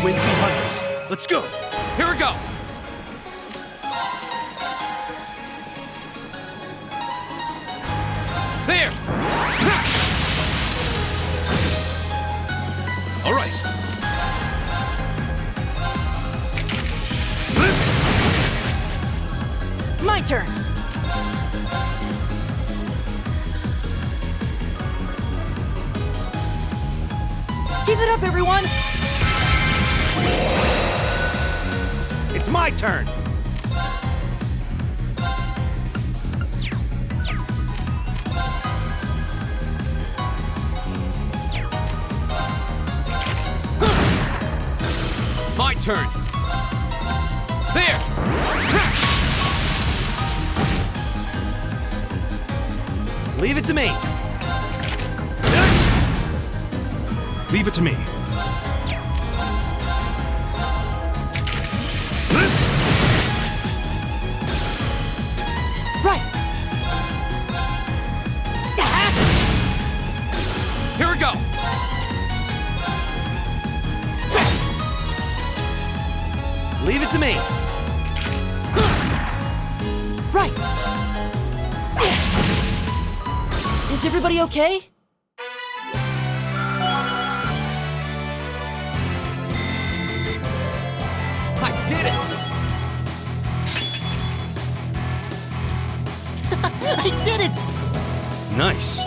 Wind's behind us. Let's go. Here we go. There. All right. My turn! Give it up, everyone! It's my turn! My turn. There. Leave it to me. Leave it to me. Right! Here we go. Leave it to me. Right! Is everybody okay? I did it. I did it! Nice.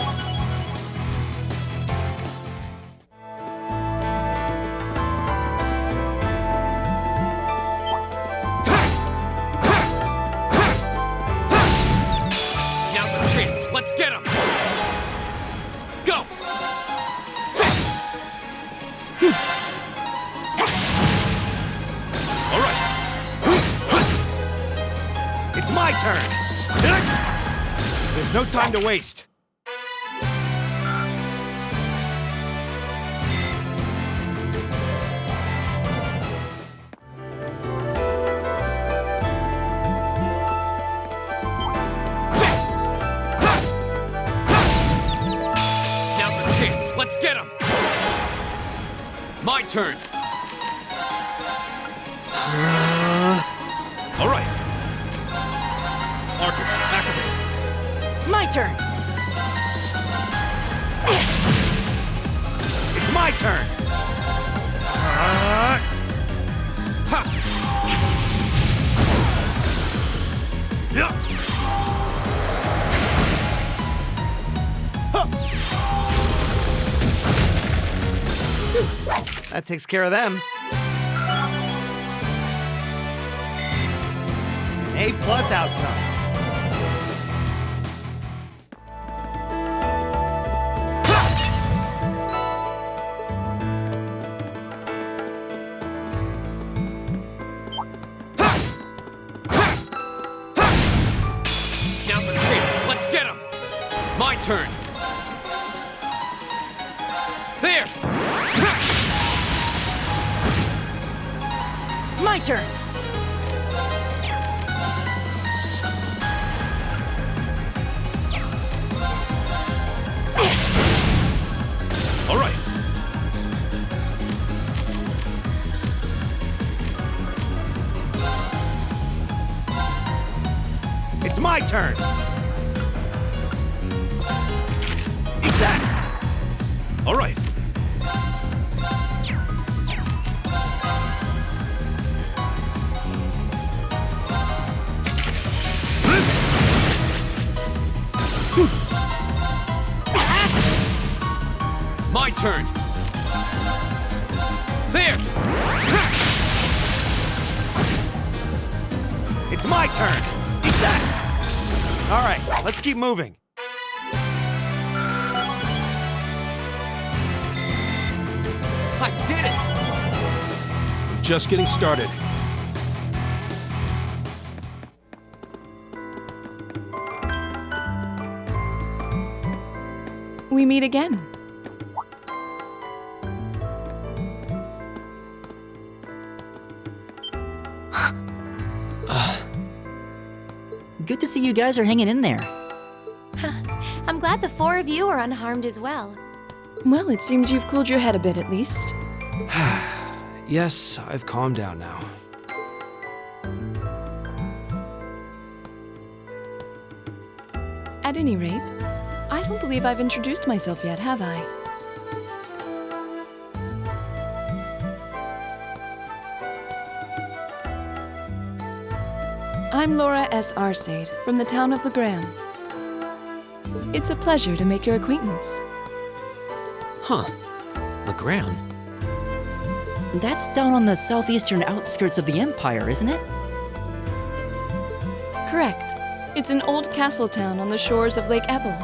Now's our chance. Let's get him. Go. All right. It's my turn. There's no time to waste. Now's our chance. Let's get him. My turn. All right. Arcus, activate. My turn! It's my turn. Ha! Yeah. That takes care of them. An A+ outcome. Now's our chance. Let's get him. My turn. There. My turn! All right. It's my turn. Eat that. All right. turn. There! It's my turn! Eat that! All right, let's keep moving. I did it! Just getting started. We meet again. Good to see you guys are hanging in there. I'm glad the four of you are unharmed as well. Well, it seems you've cooled your head a bit at least. Yes, I've calmed down now. At any rate, I don't believe I've introduced myself yet, have I? I'm Laura S. Arcade from the town of Legram. It's a pleasure to make your acquaintance. Huh. Legram? That's down on the southeastern outskirts of the Empire, isn't it? Correct. It's an old castle town on the shores of Lake Ebble.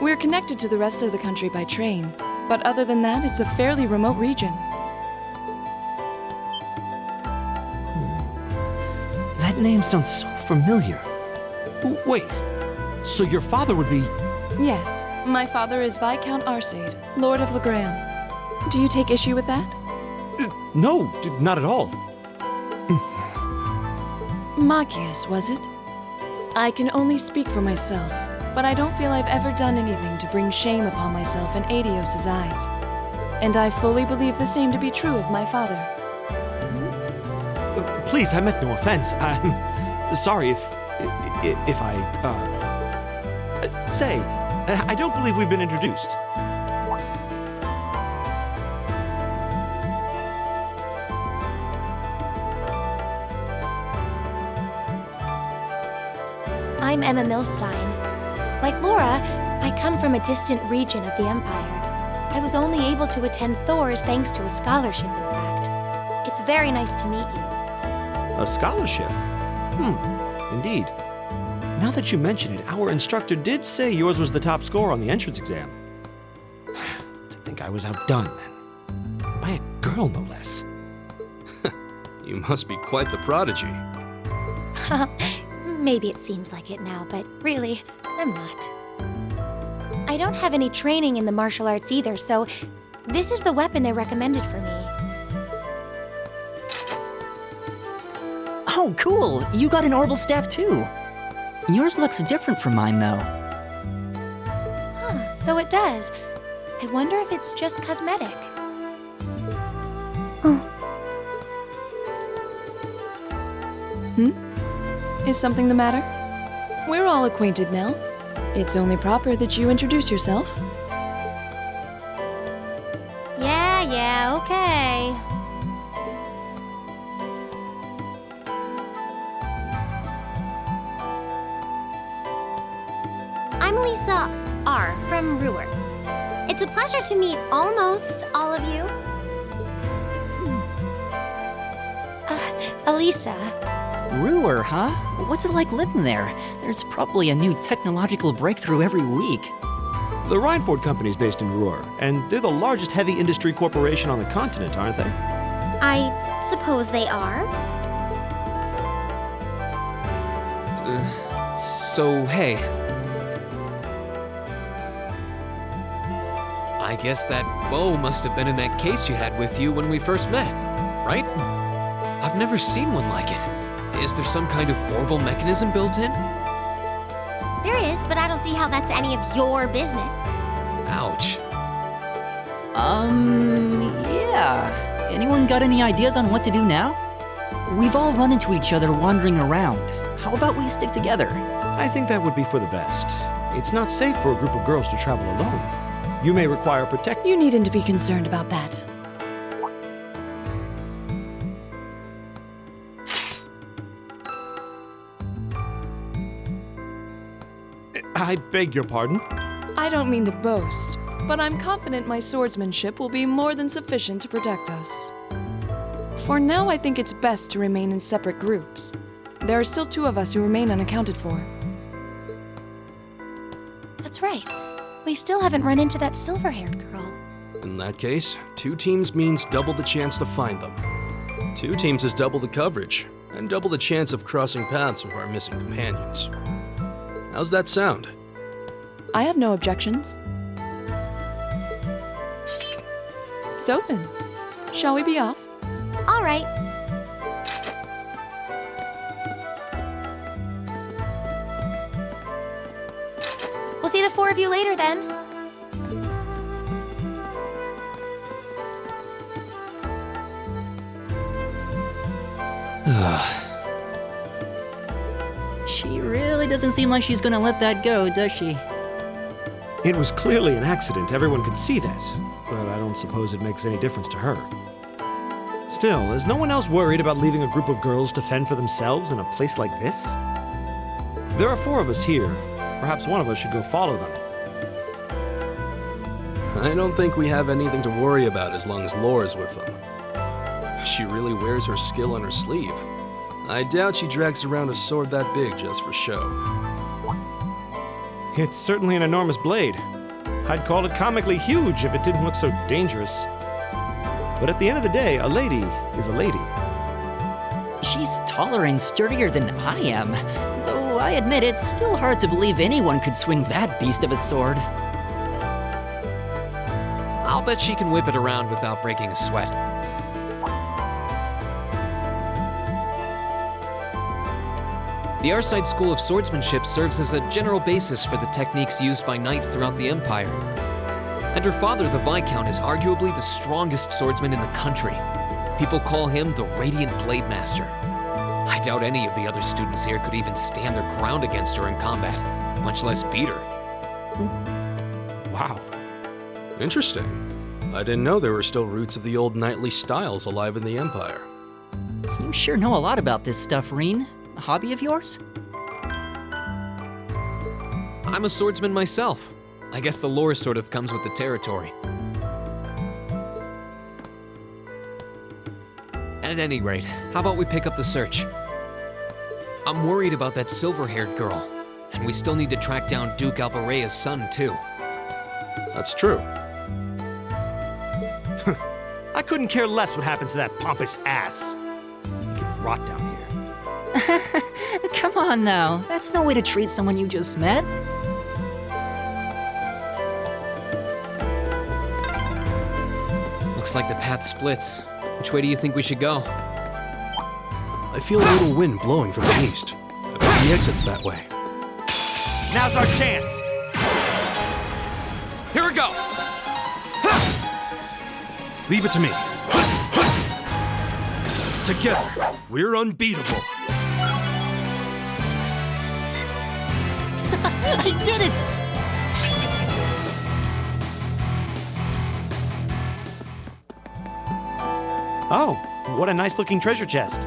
We're connected to the rest of the country by train, but other than that, it's a fairly remote region. That name sounds so familiar. Wait, so your father would be... Yes, my father is Viscount Arcade, Lord of Legram. Do you take issue with that? No, not at all. Machias, was it? I can only speak for myself, but I don't feel I've ever done anything to bring shame upon myself in Adios's eyes. And I fully believe the same to be true of my father. Please, I meant no offense. I'm sorry if I, say, I don't believe we've been introduced. I'm Emma Milstein. Like Laura, I come from a distant region of the Empire. I was only able to attend Thor's thanks to a scholarship, in fact. It's very nice to meet you. A scholarship? Indeed. Now that you mention it, our instructor did say yours was the top score on the entrance exam. To think I was outdone. By a girl, no less. You must be quite the prodigy. Maybe it seems like it now, but really, I'm not. I don't have any training in the martial arts either, so this is the weapon they recommended for me. Oh, cool! You got an orbital staff too. Yours looks different from mine, though. Huh, so it does. I wonder if it's just cosmetic. Is something the matter? We're all acquainted now. It's only proper that you introduce yourself. Yeah, okay. I'm Lisa R. from Ruhr. It's a pleasure to meet almost all of you. Elisa. Ruhr, huh? What's it like living there? There's probably a new technological breakthrough every week. The Rhineford Company's based in Ruhr, and they're the largest heavy industry corporation on the continent, aren't they? I suppose they are. So, hey. I guess that bow must have been in that case you had with you when we first met, right? I've never seen one like it. Is there some kind of orbital mechanism built in? There is, but I don't see how that's any of your business. Ouch. Yeah. Anyone got any ideas on what to do now? We've all run into each other wandering around. How about we stick together? I think that would be for the best. It's not safe for a group of girls to travel alone. You may require protection. You needn't to be concerned about that. I beg your pardon? I don't mean to boast, but I'm confident my swordsmanship will be more than sufficient to protect us. For now, I think it's best to remain in separate groups. There are still 2 of us who remain unaccounted for. That's right. We still haven't run into that silver-haired girl. In that case, 2 teams means double the chance to find them. 2 teams is double the coverage, and double the chance of crossing paths with our missing companions. How's that sound? I have no objections. So then, shall we be off? All right. We'll see the 4 of you later then. She really doesn't seem like she's gonna let that go, does she? It was clearly an accident, everyone could see that, but I don't suppose it makes any difference to her. Still, is no one else worried about leaving a group of girls to fend for themselves in a place like this? There are 4 of us here. Perhaps one of us should go follow them. I don't think we have anything to worry about as long as Laura's with them. She really wears her skill on her sleeve. I doubt she drags around a sword that big just for show. It's certainly an enormous blade. I'd call it comically huge if it didn't look so dangerous. But at the end of the day, a lady is a lady. She's taller and sturdier than I am, though I admit it's still hard to believe anyone could swing that beast of a sword. I'll bet she can whip it around without breaking a sweat. The Arside School of Swordsmanship serves as a general basis for the techniques used by knights throughout the Empire. And her father, the Viscount, is arguably the strongest swordsman in the country. People call him the Radiant Blade Master. I doubt any of the other students here could even stand their ground against her in combat, much less beat her. Wow. Interesting. I didn't know there were still roots of the old knightly styles alive in the Empire. You sure know a lot about this stuff, Reen. A hobby of yours? I'm a swordsman myself. I guess the lore sort of comes with the territory. At any rate, how about we pick up the search? I'm worried about that silver-haired girl, and we still need to track down Duke Albarea's son, too. That's true. I couldn't care less what happens to that pompous ass. He can rot down here. Come on now, that's no way to treat someone you just met. Looks like the path splits. Which way do you think we should go? I feel a little wind blowing from the east. I bet the exit's that way. Now's our chance! Here we go! Leave it to me. Together, we're unbeatable. I did it! Oh, what a nice looking treasure chest.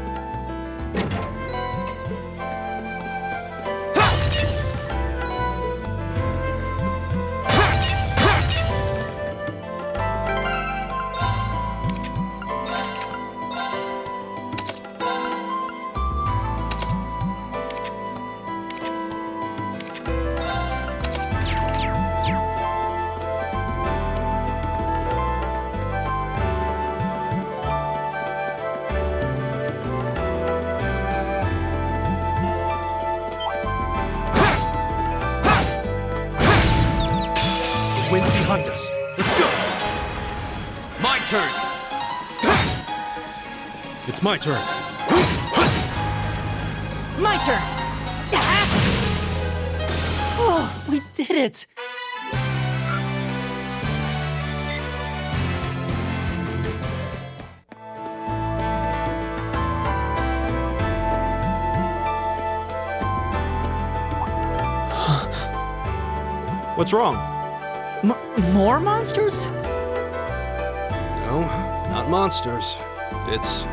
Wind's behind us. Let's go! My turn! It's my turn. My turn! Oh, we did it! What's wrong? More monsters? No, not monsters. It's...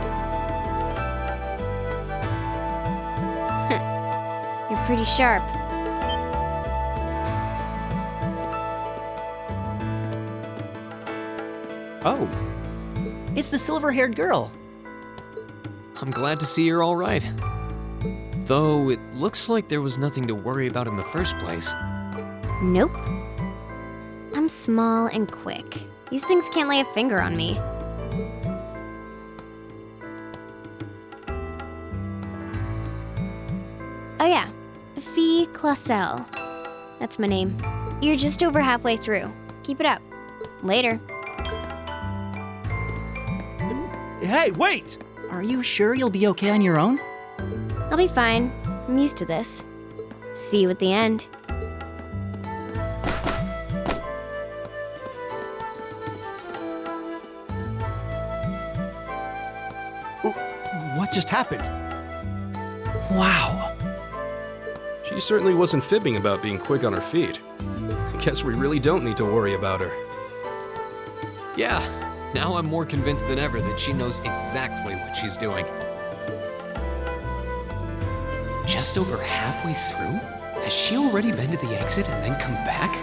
You're pretty sharp. Oh. It's the silver-haired girl. I'm glad to see you're all right. Though it looks like there was nothing to worry about in the first place. Nope. I'm small and quick. These things can't lay a finger on me. Oh yeah, Fee Clausel. That's my name. You're just over halfway through. Keep it up. Later. Hey, wait! Are you sure you'll be okay on your own? I'll be fine. I'm used to this. See you at the end. What just happened? Wow. She certainly wasn't fibbing about being quick on her feet. Guess we really don't need to worry about her. Yeah, now I'm more convinced than ever that she knows exactly what she's doing. Just over halfway through? Has she already been to the exit and then come back?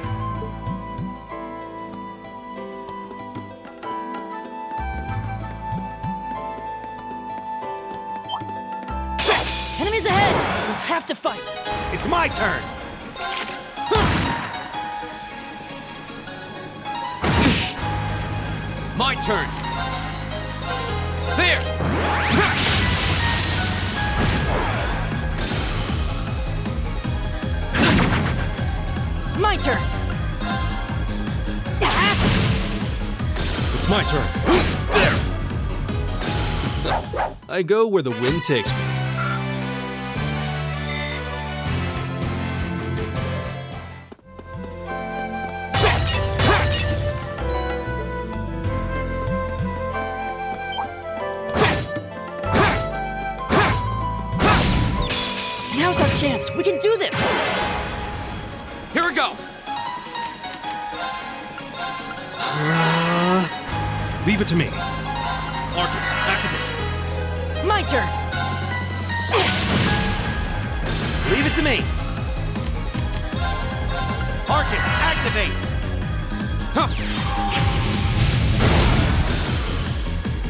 Enemies ahead! We'll have to fight! It's my turn! My turn! There! My turn! It's my turn. There! I go where the wind takes me. Now's our chance! We can do this! Here we go! Leave it to me. Arcus, activate. My turn! Leave it to me. Arcus, activate. Huh.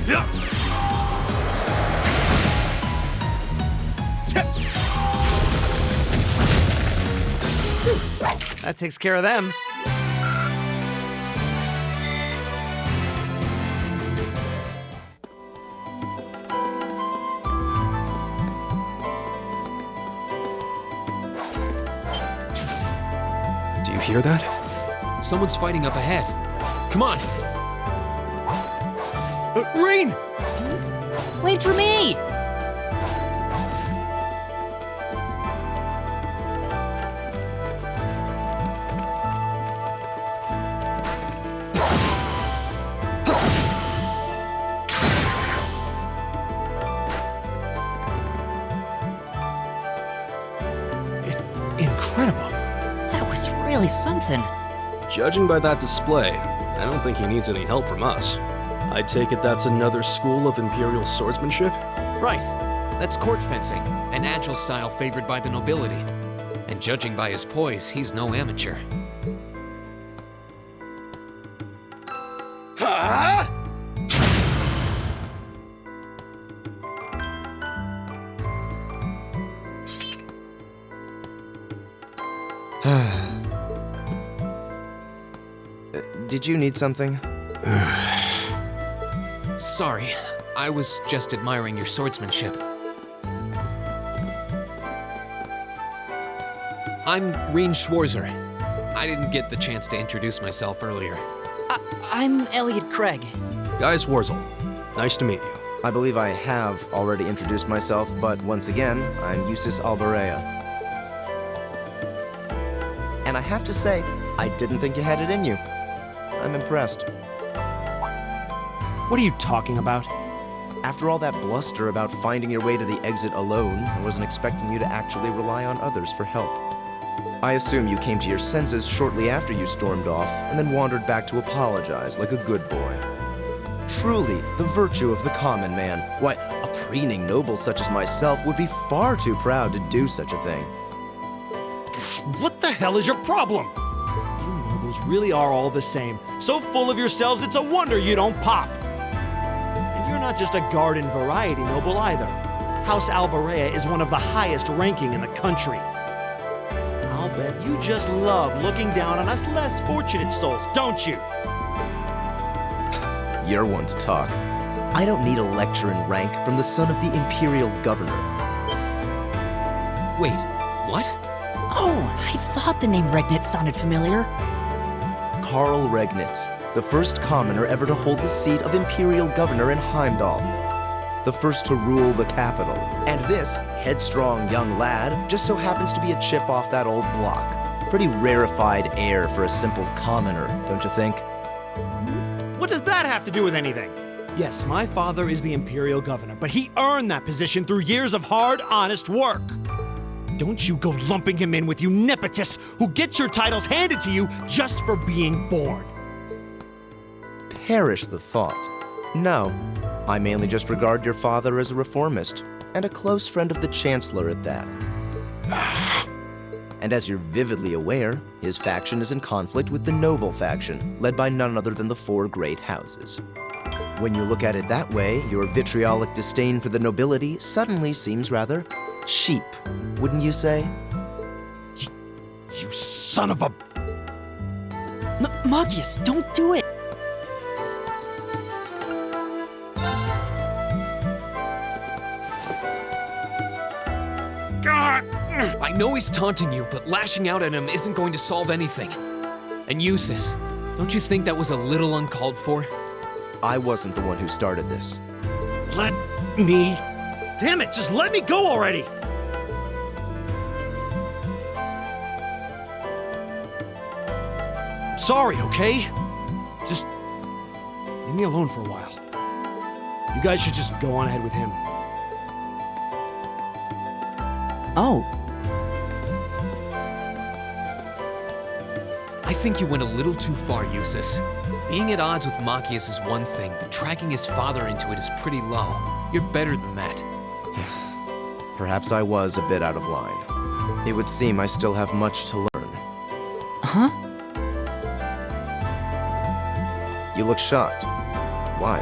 Yeah. That takes care of them. Do you hear that? Someone's fighting up ahead. Come on! Rain! Wait for me! Incredible. That was really something. Judging by that display, I don't think he needs any help from us. I take it that's another school of Imperial swordsmanship? Right. That's court fencing, an agile style favored by the nobility. And judging by his poise, he's no amateur. Did you need something? Sorry, I was just admiring your swordsmanship. I'm Reen Schwarzer. I didn't get the chance to introduce myself earlier. I'm Elliot Craig. Guys Wurzel, nice to meet you. I believe I have already introduced myself, but once again, I'm Eustace Alberea. And I have to say, I didn't think you had it in you. I'm impressed. What are you talking about? After all that bluster about finding your way to the exit alone, I wasn't expecting you to actually rely on others for help. I assume you came to your senses shortly after you stormed off, and then wandered back to apologize like a good boy. Truly, the virtue of the common man. Why, a preening noble such as myself would be far too proud to do such a thing. What the hell is your problem? You nobles really are all the same. So full of yourselves, it's a wonder you don't pop. And you're not just a garden variety noble either. House Alberea is one of the highest ranking in the country. I'll bet you just love looking down on us less fortunate souls, don't you? You're one to talk. I don't need a lecture in rank from the son of the Imperial Governor. Wait, what? Oh, I thought the name Regnitz sounded familiar. Karl Regnitz, the first commoner ever to hold the seat of Imperial Governor in Heimdall. The first to rule the capital. And this headstrong young lad just so happens to be a chip off that old block. Pretty rarefied air for a simple commoner, don't you think? What does that have to do with anything? Yes, my father is the Imperial Governor, but he earned that position through years of hard, honest work. Don't you go lumping him in with you nepotists who get your titles handed to you just for being born. Perish the thought. No, I mainly just regard your father as a reformist, and a close friend of the Chancellor at that. And as you're vividly aware, his faction is in conflict with the noble faction, led by none other than the four great houses. When you look at it that way, your vitriolic disdain for the nobility suddenly seems rather cheap, wouldn't you say? You son of a... Magius, don't do it! I know he's taunting you, but lashing out at him isn't going to solve anything. And Eustace, don't you think that was a little uncalled for? I wasn't the one who started this. Let me... Damn it, just let me go already! I'm sorry, okay? Just leave me alone for a while. You guys should just go on ahead with him. Oh. I think you went a little too far, Eustace. Being at odds with Machias is one thing, but dragging his father into it is pretty low. You're better than that. Perhaps I was a bit out of line. It would seem I still have much to learn. Huh? You look shocked. Why?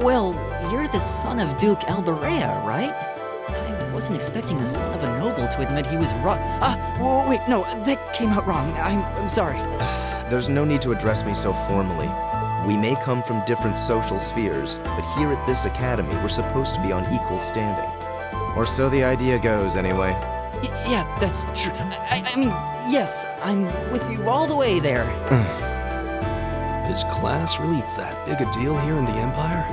Well, you're the son of Duke Alberea, right? I wasn't expecting the son of a noble to admit he was wrong. Wait, no, that came out wrong. I'm sorry. There's no need to address me so formally. We may come from different social spheres, but here at this academy, we're supposed to be on equal standing. Or so the idea goes, anyway. Yeah, that's true. I mean, yes, I'm with you all the way there. Is class really that big a deal here in the Empire?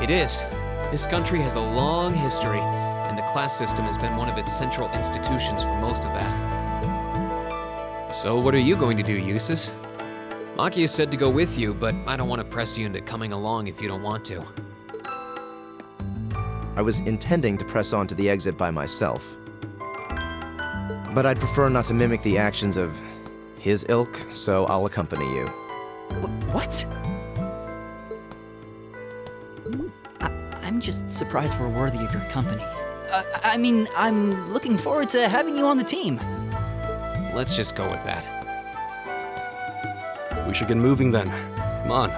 It is. This country has a long history, and the class system has been one of its central institutions for most of that. So what are you going to do, Eustace? Machias said to go with you, but I don't want to press you into coming along if you don't want to. I was intending to press on to the exit by myself. But I'd prefer not to mimic the actions of his ilk, so I'll accompany you. What? I'm just surprised we're worthy of your company. I mean, I'm looking forward to having you on the team. Let's just go with that. We should get moving then. Come on.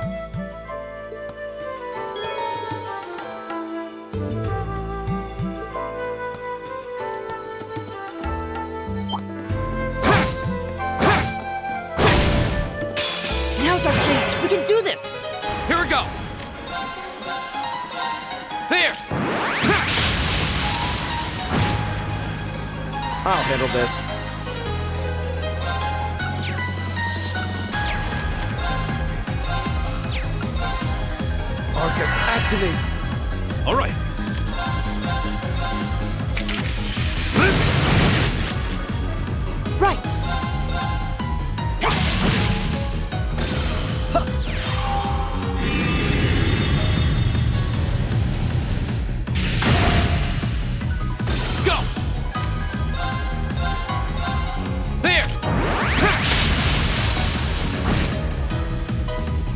Now's our chance. We can do this. Here we go. There. I'll handle this. Arcus, activate! All right. Right! Go! There!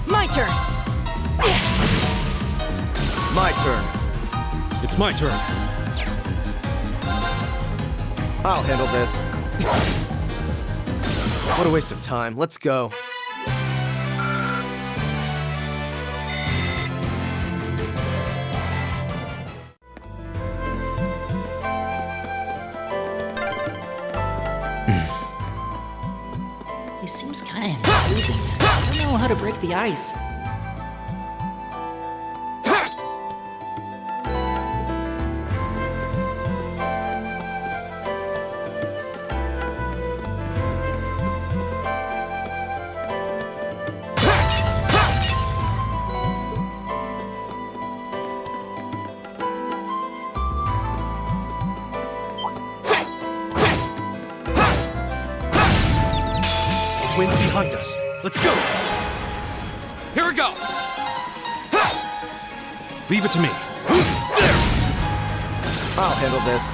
My turn! My turn. It's my turn. I'll handle this. What a waste of time. Let's go. He seems kind of imposing. I don't know how to break the ice. Wind's behind us. Let's go! Here we go! Leave it to me. There! I'll handle this.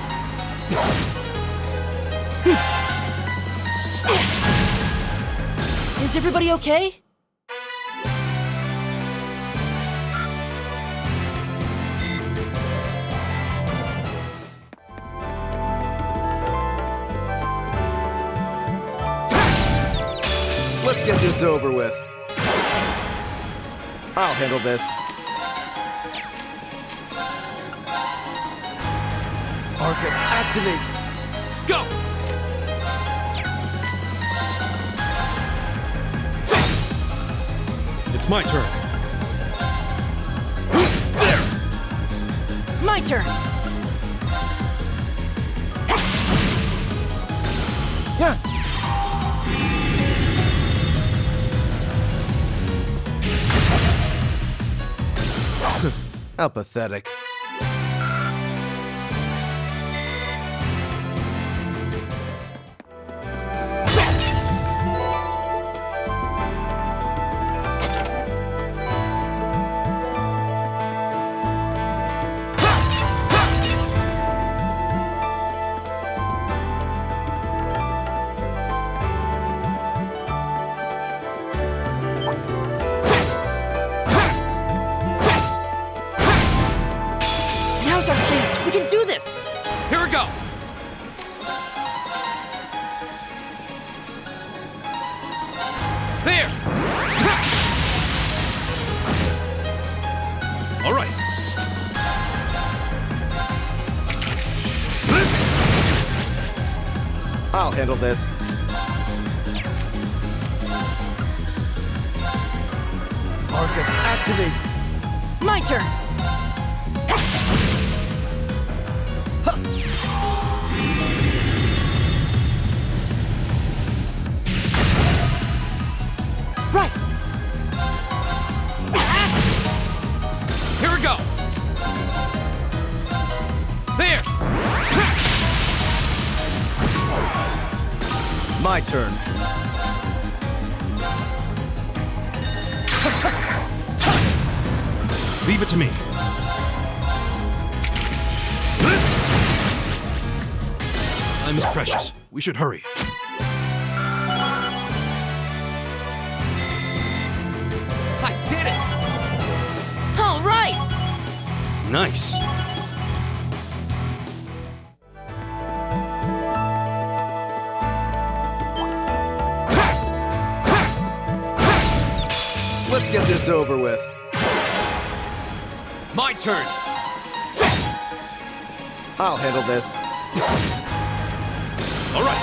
Is everybody okay? Let's get this over with. I'll handle this. Arcus, activate! Go! It's my turn. There! My turn! Yeah. How pathetic. Now's our chance. We can do this. Here we go! There! All right. I'll handle this. Arcus, activate! My turn! Right! Here we go! There! My turn. Leave it to me. Time is precious. We should hurry. I did it! All right! Nice. Let's get this over with. My turn! I'll handle this. All right.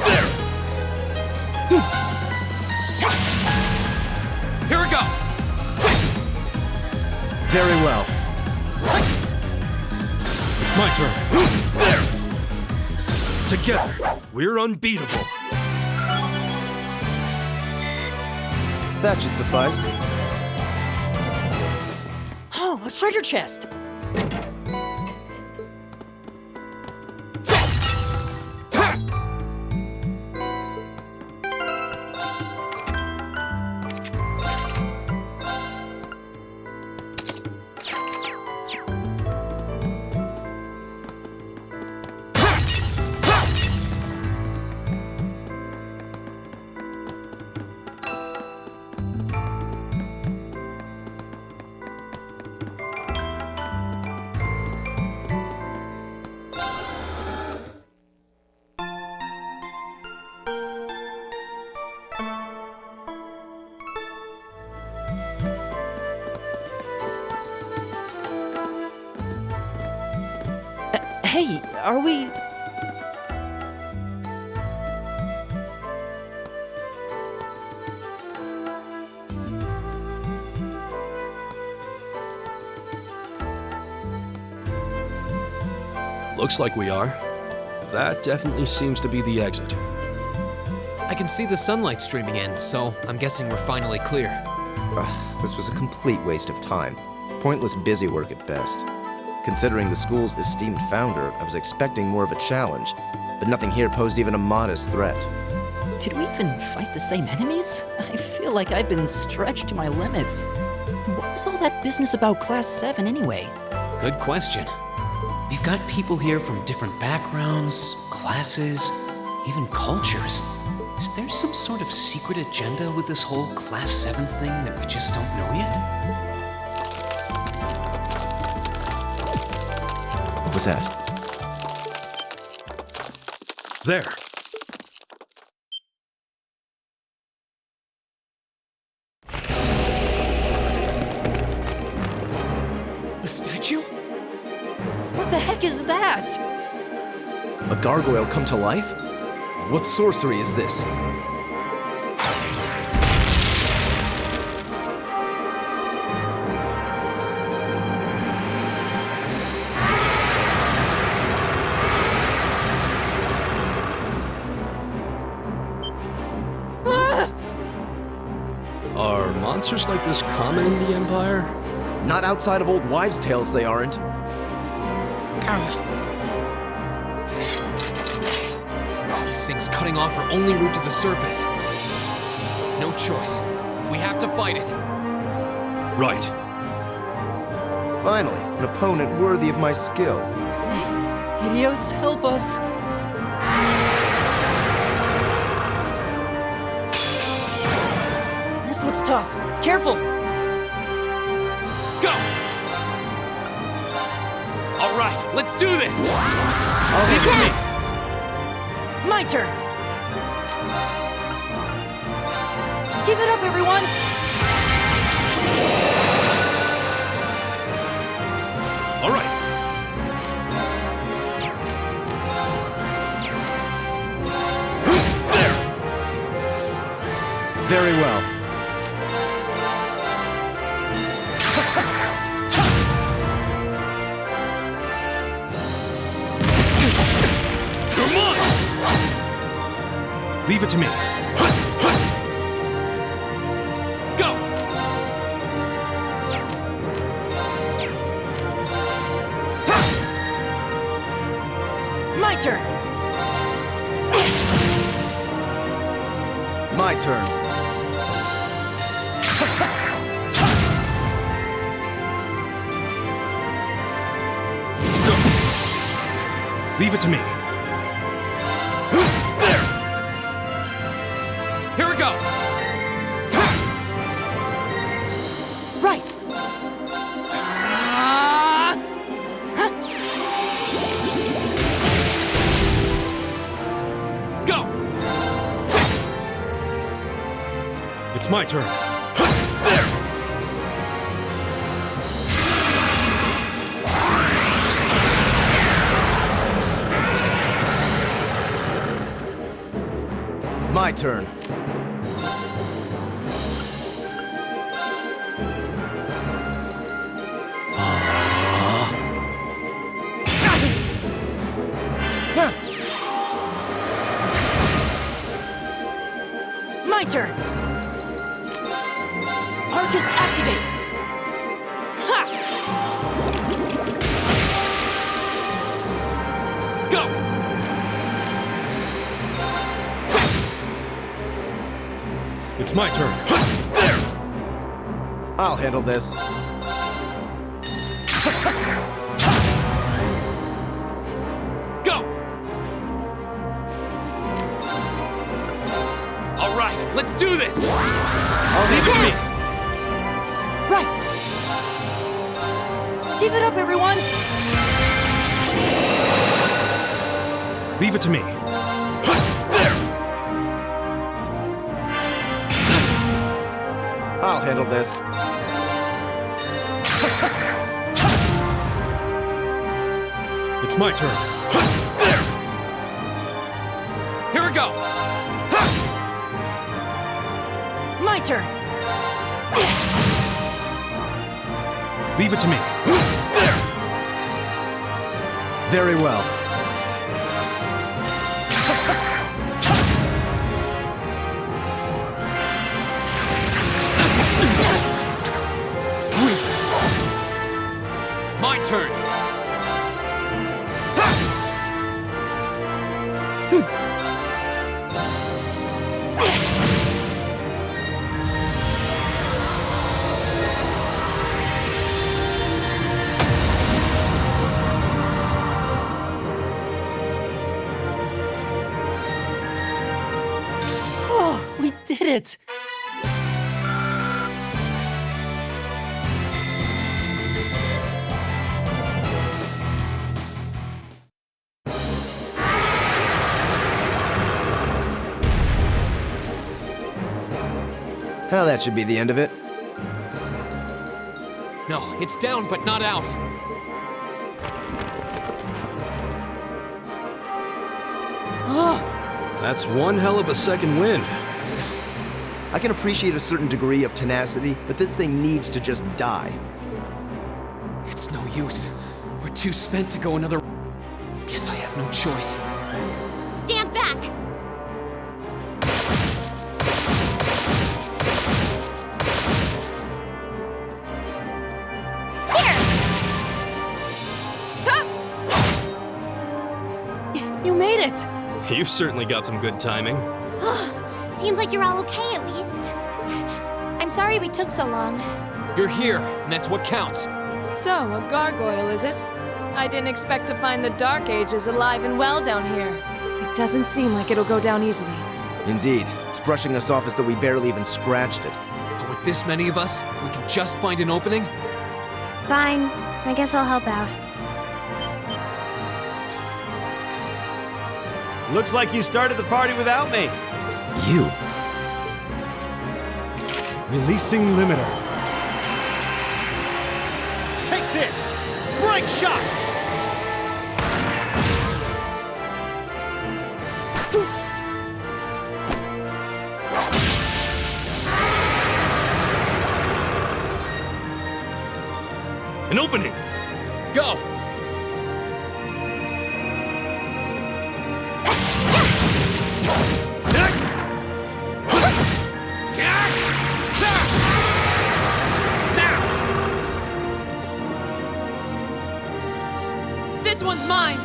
There! Here we go! Very well. It's my turn. There! Together, we're unbeatable. That should suffice. Oh, a treasure chest! Hey, are we... Looks like we are. That definitely seems to be the exit. I can see the sunlight streaming in, so I'm guessing we're finally clear. This was a complete waste of time. Pointless busywork at best. Considering the school's esteemed founder, I was expecting more of a challenge, but nothing here posed even a modest threat. Did we even fight the same enemies? I feel like I've been stretched to my limits. What was all that business about Class 7 anyway? Good question. We've got people here from different backgrounds, classes, even cultures. Is there some sort of secret agenda with this whole Class 7 thing that we just don't know yet? What was that? There. The statue? What the heck is that? A gargoyle come to life? What sorcery is this? Are monsters like this common in the Empire? Not outside of old wives' tales, they aren't. This thing's cutting off our only route to the surface. No choice. We have to fight it. Right. Finally, an opponent worthy of my skill. Idios, help us. This looks tough. Careful! Go! All right, let's do this! I'll leave it with me. My turn! Give it up, everyone! All right. There! Very well. You're mine! Leave it to me. Go! My turn! My turn. Leave it to me. There! Here we go! Right! Go! It's my turn. There! My turn. My turn! Arcus activate! Ha! Go! It's my turn. There! I'll handle this. Go! All right, let's do this! I'll leave it to me. Right! Give it up, everyone! Leave it to me. There! I'll handle this. It's my turn. There! Here we go! My turn! Leave it to me. There! Very well. My turn. Oh, we did it! Well, that should be the end of it. No, it's down but not out. That's one hell of a second win. I can appreciate a certain degree of tenacity, but this thing needs to just die. It's no use. We're too spent to go another. Guess I have no choice. Stand back! You made it! You've certainly got some good timing. Seems like you're all okay at least. I'm sorry we took so long. You're here, and that's what counts. So, a gargoyle, is it? I didn't expect to find the Dark Ages alive and well down here. It doesn't seem like it'll go down easily. Indeed. It's brushing us off as though we barely even scratched it. But with this many of us, if we can just find an opening. Fine. I guess I'll help out. Looks like you started the party without me. You? Releasing limiter. Take this! Break shot! An opening! Go! This one's mine!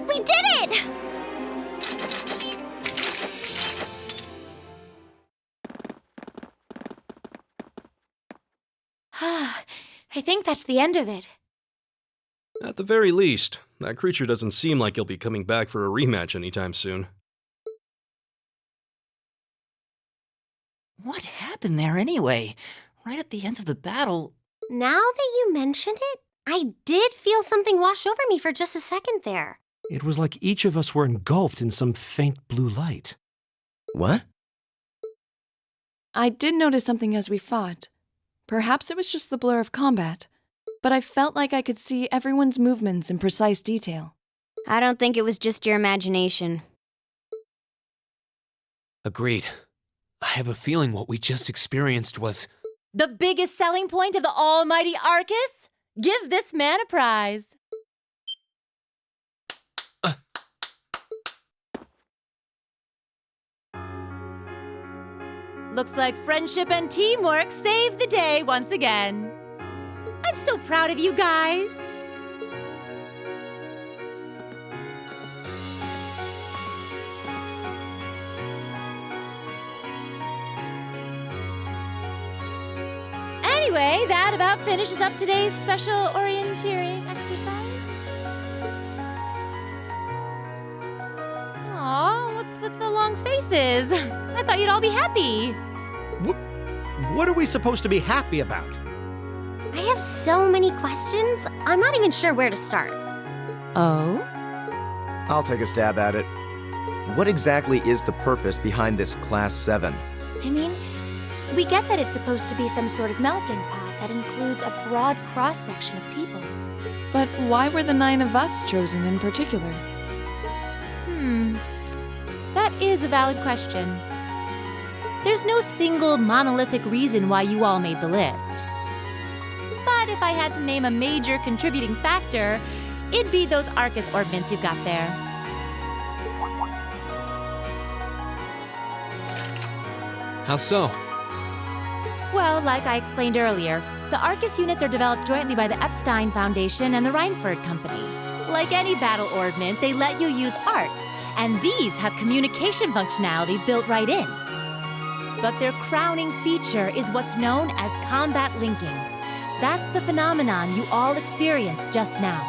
We did it! I think that's the end of it. At the very least, that creature doesn't seem like he'll be coming back for a rematch anytime soon. What happened there anyway? Right at the end of the battle. Now that you mention it, I did feel something wash over me for just a second there. It was like each of us were engulfed in some faint blue light. What? I did notice something as we fought. Perhaps it was just the blur of combat, but I felt like I could see everyone's movements in precise detail. I don't think it was just your imagination. Agreed. I have a feeling what we just experienced was. The biggest selling point of the almighty Arcus? Give this man a prize. Looks like friendship and teamwork saved the day once again. I'm so proud of you guys. Anyway, that about finishes up today's special orienteering exercise. Aw, what's with the long faces? I thought you'd all be happy. What are we supposed to be happy about? I have so many questions, I'm not even sure where to start. Oh? I'll take a stab at it. What exactly is the purpose behind this Class 7? I mean, we get that it's supposed to be some sort of melting pot that includes a broad cross-section of people. But why were the 9 of us chosen in particular? That is a valid question. There's no single monolithic reason why you all made the list. But if I had to name a major contributing factor, it'd be those Arcus orbments you've got there. How so? Well, like I explained earlier, the Arcus units are developed jointly by the Epstein Foundation and the Reinford Company. Like any battle orbment, they let you use arts, and these have communication functionality built right in. But their crowning feature is what's known as combat linking. That's the phenomenon you all experienced just now.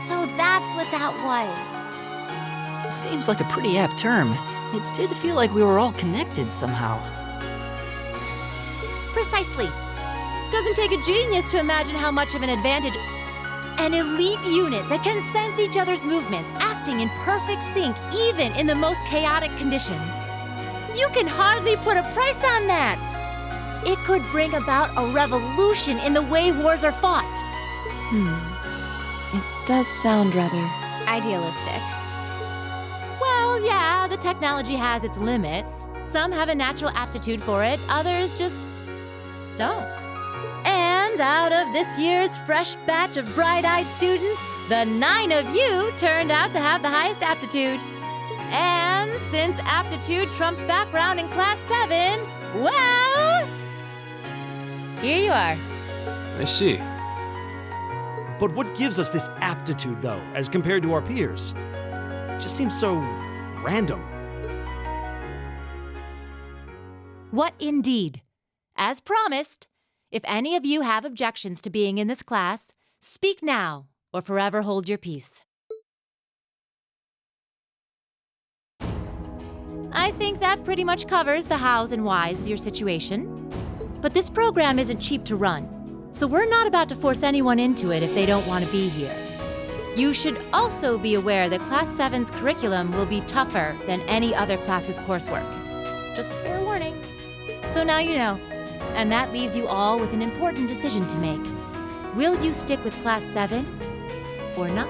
So that's what that was. Seems like a pretty apt term. It did feel like we were all connected somehow. Precisely. Doesn't take a genius to imagine how much of an advantage an elite unit that can sense each other's movements, acting in perfect sync even in the most chaotic conditions. You can hardly put a price on that. It could bring about a revolution in the way wars are fought. It does sound rather idealistic. Well, yeah, the technology has its limits. Some have a natural aptitude for it, others just don't. And out of this year's fresh batch of bright-eyed students, the 9 of you turned out to have the highest aptitude. And since aptitude trumps background in Class 7, well, here you are. I see. But what gives us this aptitude, though, as compared to our peers? It just seems so random. What indeed? As promised, if any of you have objections to being in this class, speak now or forever hold your peace. I think that pretty much covers the hows and whys of your situation. But this program isn't cheap to run, so we're not about to force anyone into it if they don't want to be here. You should also be aware that Class 7's curriculum will be tougher than any other class's coursework. Just fair warning. So now you know. And that leaves you all with an important decision to make. Will you stick with Class 7 or not?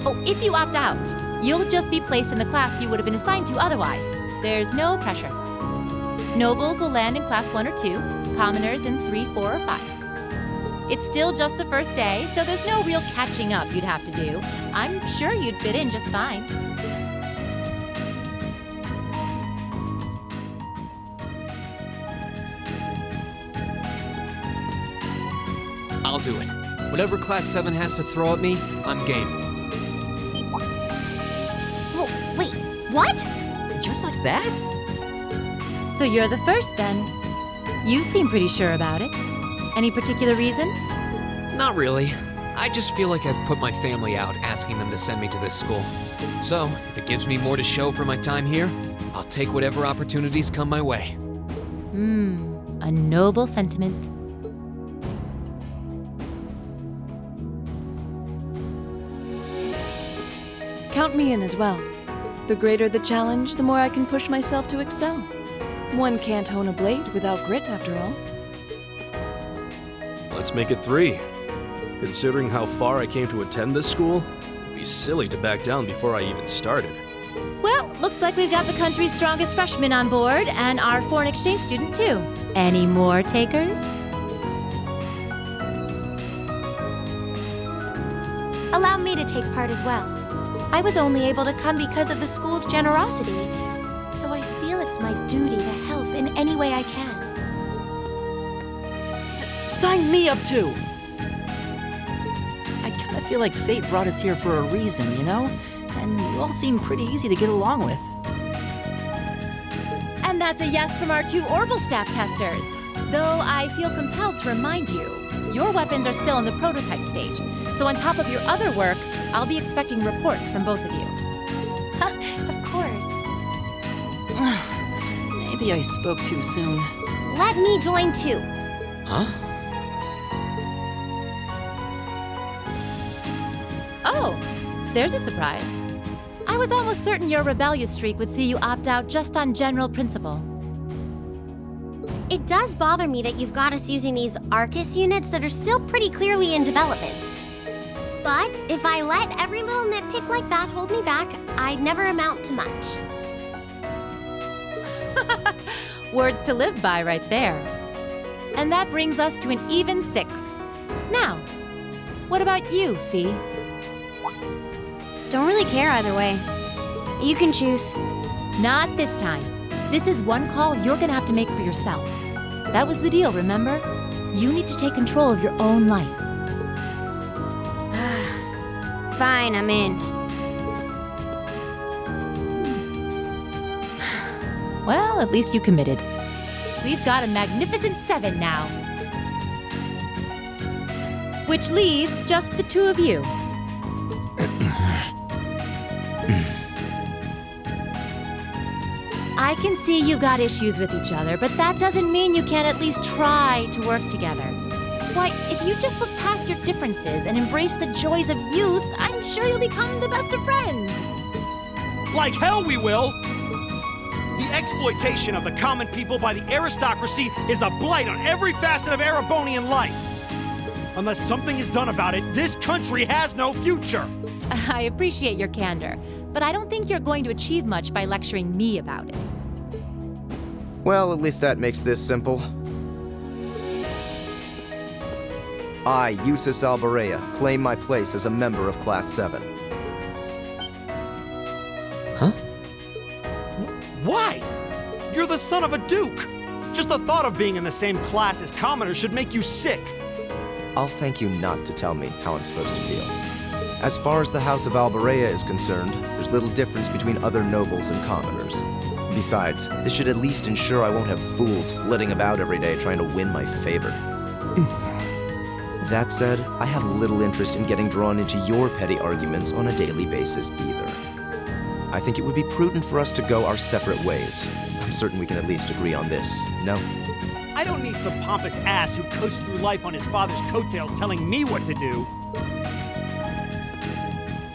Oh, if you opt out, you'll just be placed in the class you would have been assigned to otherwise. There's no pressure. Nobles will land in Class 1 or 2, commoners in 3, 4, or 5. It's still just the first day, so there's no real catching up you'd have to do. I'm sure you'd fit in just fine. I'll do it. Whatever Class 7 has to throw at me, I'm game. Oh, wait, what? Just like that? So you're the first, then. You seem pretty sure about it. Any particular reason? Not really. I just feel like I've put my family out asking them to send me to this school. So, if it gives me more to show for my time here, I'll take whatever opportunities come my way. A noble sentiment. Count me in as well. The greater the challenge, the more I can push myself to excel. One can't hone a blade without grit, after all. Let's make it 3. Considering how far I came to attend this school, it'd be silly to back down before I even started. Well, looks like we've got the country's strongest freshman on board, and our foreign exchange student, too. Any more takers? Allow me to take part as well. I was only able to come because of the school's generosity, so I feel it's my duty to help in any way I can. Sign me up too! I kinda feel like fate brought us here for a reason, you know? And you all seem pretty easy to get along with. And that's a yes from our 2 Orbital staff testers. Though I feel compelled to remind you, your weapons are still in the prototype stage. So on top of your other work, I'll be expecting reports from both of you. Of course. Maybe I spoke too soon. Let me join too. Huh? Oh, there's a surprise. I I was almost certain your rebellious streak would see you opt out just on general principle. It does bother me that you've got us using these Arcus units that are still pretty clearly in development. But if I let every little nitpick like that hold me back, I'd never amount to much. Words to live by right there. And that brings us to an even 6. Now, what about you, Fee? Don't really care either way. You can choose. Not this time. This is one call you're gonna have to make for yourself. That was the deal, remember? You need to take control of your own life. Fine, I'm in. Well, at least you committed. We've got a magnificent 7 now. Which leaves just the 2 of you. I can see you got issues with each other, but that doesn't mean you can't at least try to work together. Why, if you just look past your differences and embrace the joys of youth, I'm sure you'll become the best of friends. Like hell we will! The exploitation of the common people by the aristocracy is a blight on every facet of Erebonian life. Unless something is done about it, this country has no future. I appreciate your candor, but I don't think you're going to achieve much by lecturing me about it. Well, at least that makes this simple. I, Eustace Alberea, claim my place as a member of Class 7. Huh? Why? You're the son of a duke. Just the thought of being in the same class as commoners should make you sick. I'll thank you not to tell me how I'm supposed to feel. As far as the House of Alberea is concerned, there's little difference between other nobles and commoners. Besides, this should at least ensure I won't have fools flitting about every day trying to win my favor. That said, I have little interest in getting drawn into your petty arguments on a daily basis either. I think it would be prudent for us to go our separate ways. I'm certain we can at least agree on this, no? I don't need some pompous ass who coasts through life on his father's coattails telling me what to do.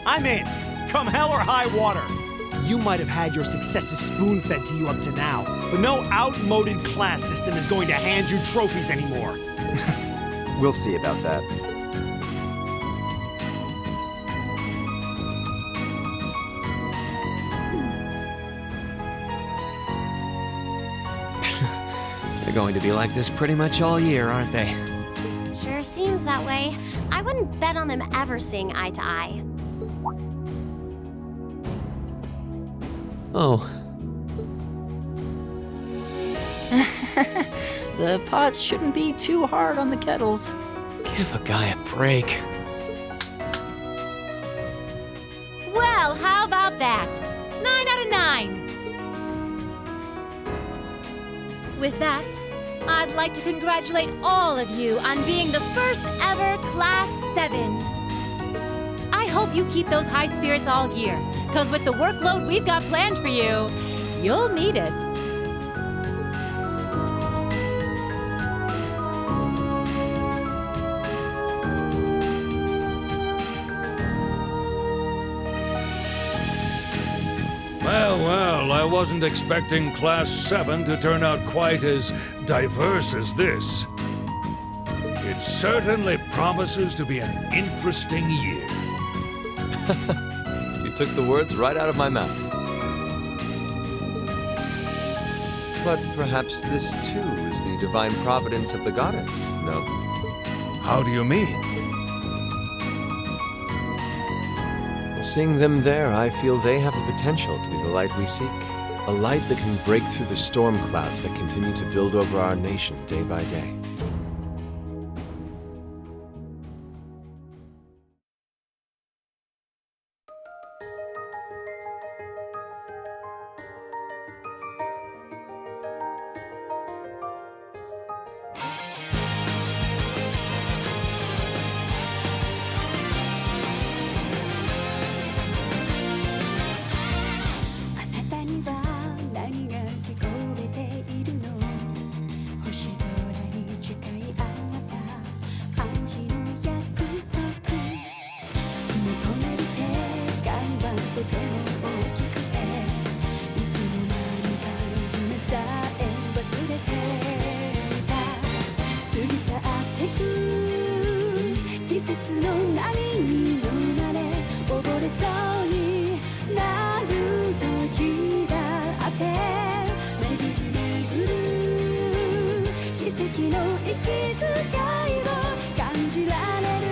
I'm in, come hell or high water. You might have had your successes spoon-fed to you up to now, but no outmoded class system is going to hand you trophies anymore. We'll see about that. They're going to be like this pretty much all year, aren't they? Sure seems that way. I wouldn't bet on them ever seeing eye to eye. Oh. The pots shouldn't be too hard on the kettles. Give a guy a break. Well, how about that? 9 out of 9. With that, I'd like to congratulate all of you on being the first ever Class 7. I hope you keep those high spirits all year, because with the workload we've got planned for you, you'll need it. Well, I wasn't expecting Class 7 to turn out quite as diverse as this. It certainly promises to be an interesting year. You took the words right out of my mouth. But perhaps this too is the divine providence of the goddess, no? How do you mean? Seeing them there, I feel they have the potential to be the light we seek. A light that can break through the storm clouds that continue to build over our nation day by day. の息遣いを感じられる